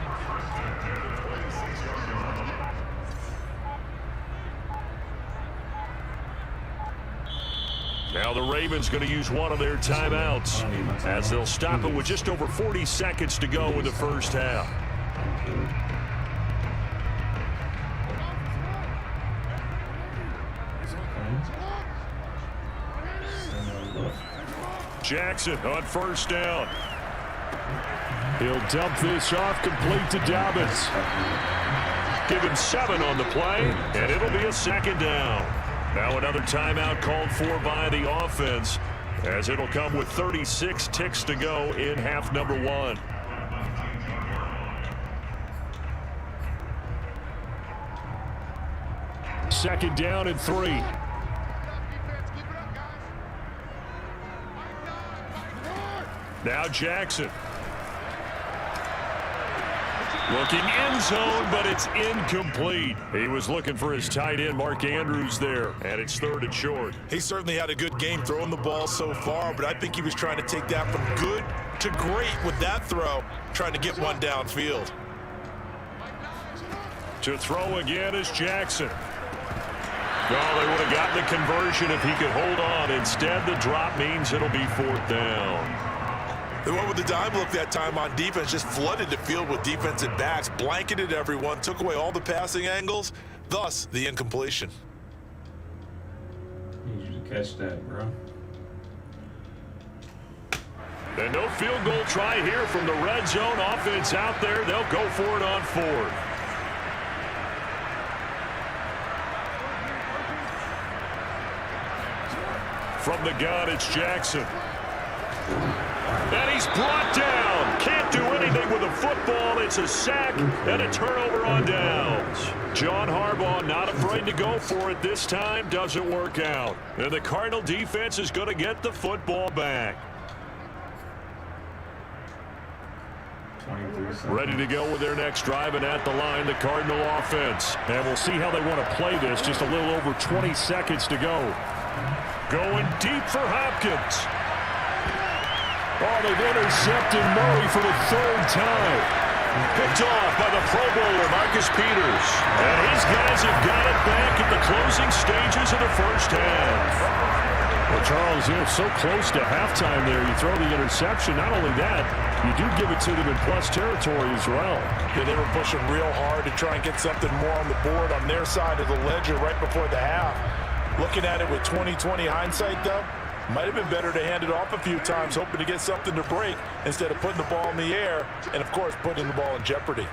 Now the Ravens going to use one of their timeouts as they'll stop it with just over 40 seconds to go in the first half. Jackson on first down. He'll dump this off complete to Dobbins. Give him 7 on the play, and it'll be a second down. Now another timeout called for by the offense, as it'll come with 36 ticks to go in half number 1. Second down and 3. Now Jackson. Looking end zone, but it's incomplete. He was looking for his tight end, Mark Andrews, there, and it's 3rd and short. He certainly had a good game throwing the ball so far, but I think he was trying to take that from good to great with that throw, trying to get one downfield. To throw again is Jackson. Well, they would have gotten the conversion if he could hold on. Instead, the drop means it'll be 4th down. They went with the dime look that time on defense, just flooded the field with defensive backs, blanketed everyone, took away all the passing angles, thus the incompletion. Need you to catch that, bro. And no field goal try here from the red zone. Offense out there. They'll go for it on 4th. From the gun, it's Jackson. And he's brought down. Can't do anything with the football. It's a sack and a turnover on downs. John Harbaugh not afraid to go for it this time. Doesn't work out. And the Cardinal defense is going to get the football back. Ready to go with their next drive, and at the line, the Cardinal offense. And we'll see how they want to play this. Just a little over 20 seconds to go. Going deep for Hopkins. Oh, they've intercepted Murray for the 3rd time. Picked off by the Pro Bowler, Marcus Peters. And his guys have got it back at the closing stages of the first half. Well, Charles, you're so close to halftime there. You throw the interception. Not only that, you do give it to them in plus territory as well. Yeah, they were pushing real hard to try and get something more on the board on their side of the ledger right before the half. Looking at it with 20/20 hindsight, though, might have been better to hand it off a few times, hoping to get something to break instead of putting the ball in the air and, of course, putting the ball in jeopardy.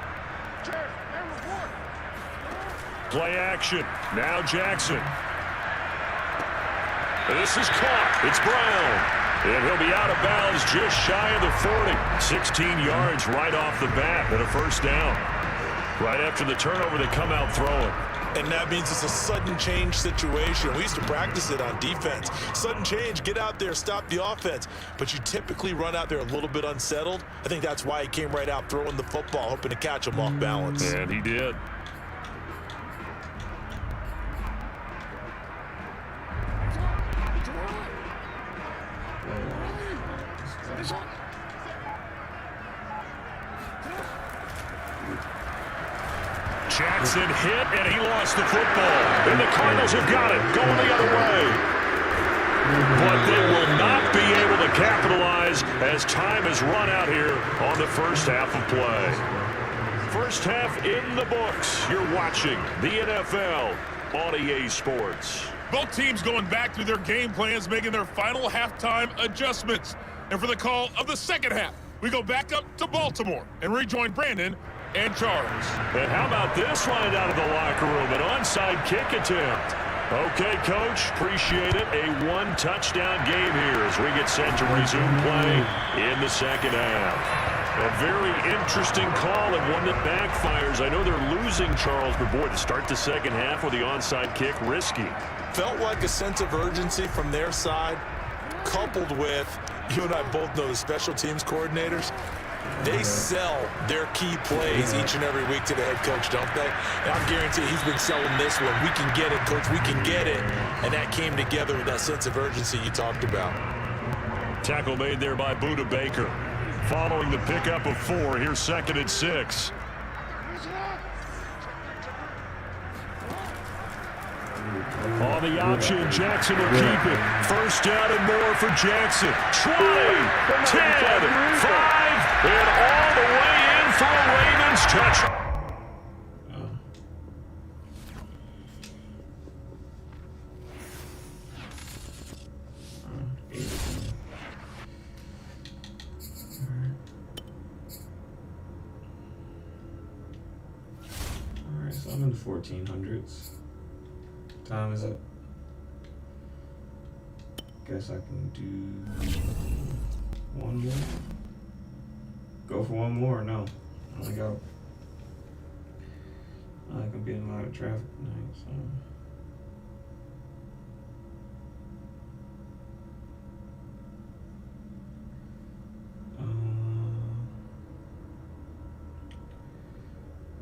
Play action. Now Jackson. This is caught. It's Brown. And he'll be out of bounds just shy of the 40. 16 yards right off the bat and a first down. Right after the turnover, they come out throwing. And that means it's a sudden change situation. We used to practice it on defense. Sudden change, get out there, stop the offense. But you typically run out there a little bit unsettled. I think that's why he came right out throwing the football, hoping to catch him off balance. And he did. Jackson hit, and he lost the football. And the Cardinals have got it, going the other way. But they will not be able to capitalize as time has run out here on the first half of play. First half in the books. You're watching the NFL on EA Sports. Both teams going back through their game plans, making their final halftime adjustments. And for the call of the second half, we go back up to Baltimore and rejoin Brandon and Charles. And how about this line out of the locker room? An onside kick attempt. Okay, Coach, appreciate it. A one-touchdown game here as we get set to resume play in the second half. A very interesting call and one that backfires. I know they're losing, Charles, but boy, to start the second half with the onside kick, risky. Felt like a sense of urgency from their side, coupled with, you and I both know the special teams coordinators, they sell their key plays each and every week to the head coach, don't they? And I'm guaranteed he's been selling this one. We can get it, Coach. We can get it. And that came together with that sense of urgency you talked about. Tackle made there by Buda Baker. Following the pickup of 4, here's 2nd and 6. On the option, Jackson will keep it. First down and more for Jackson. 20, 10, 5, and all the way in for a Ravens touchdown. Alright, so I'm in the 1400s. Time is up. Guess I can do one more. Go for one more. No, I only got. I can be in a lot of traffic tonight, so.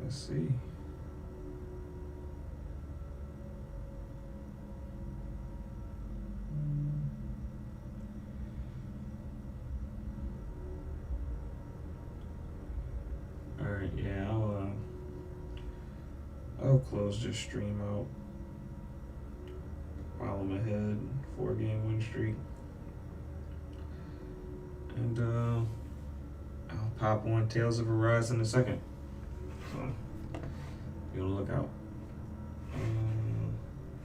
Let's see. Alright, yeah, I'll close this stream out while I'm ahead, 4-game win streak. And I'll pop one Tales of Arise in a second. So be on the lookout.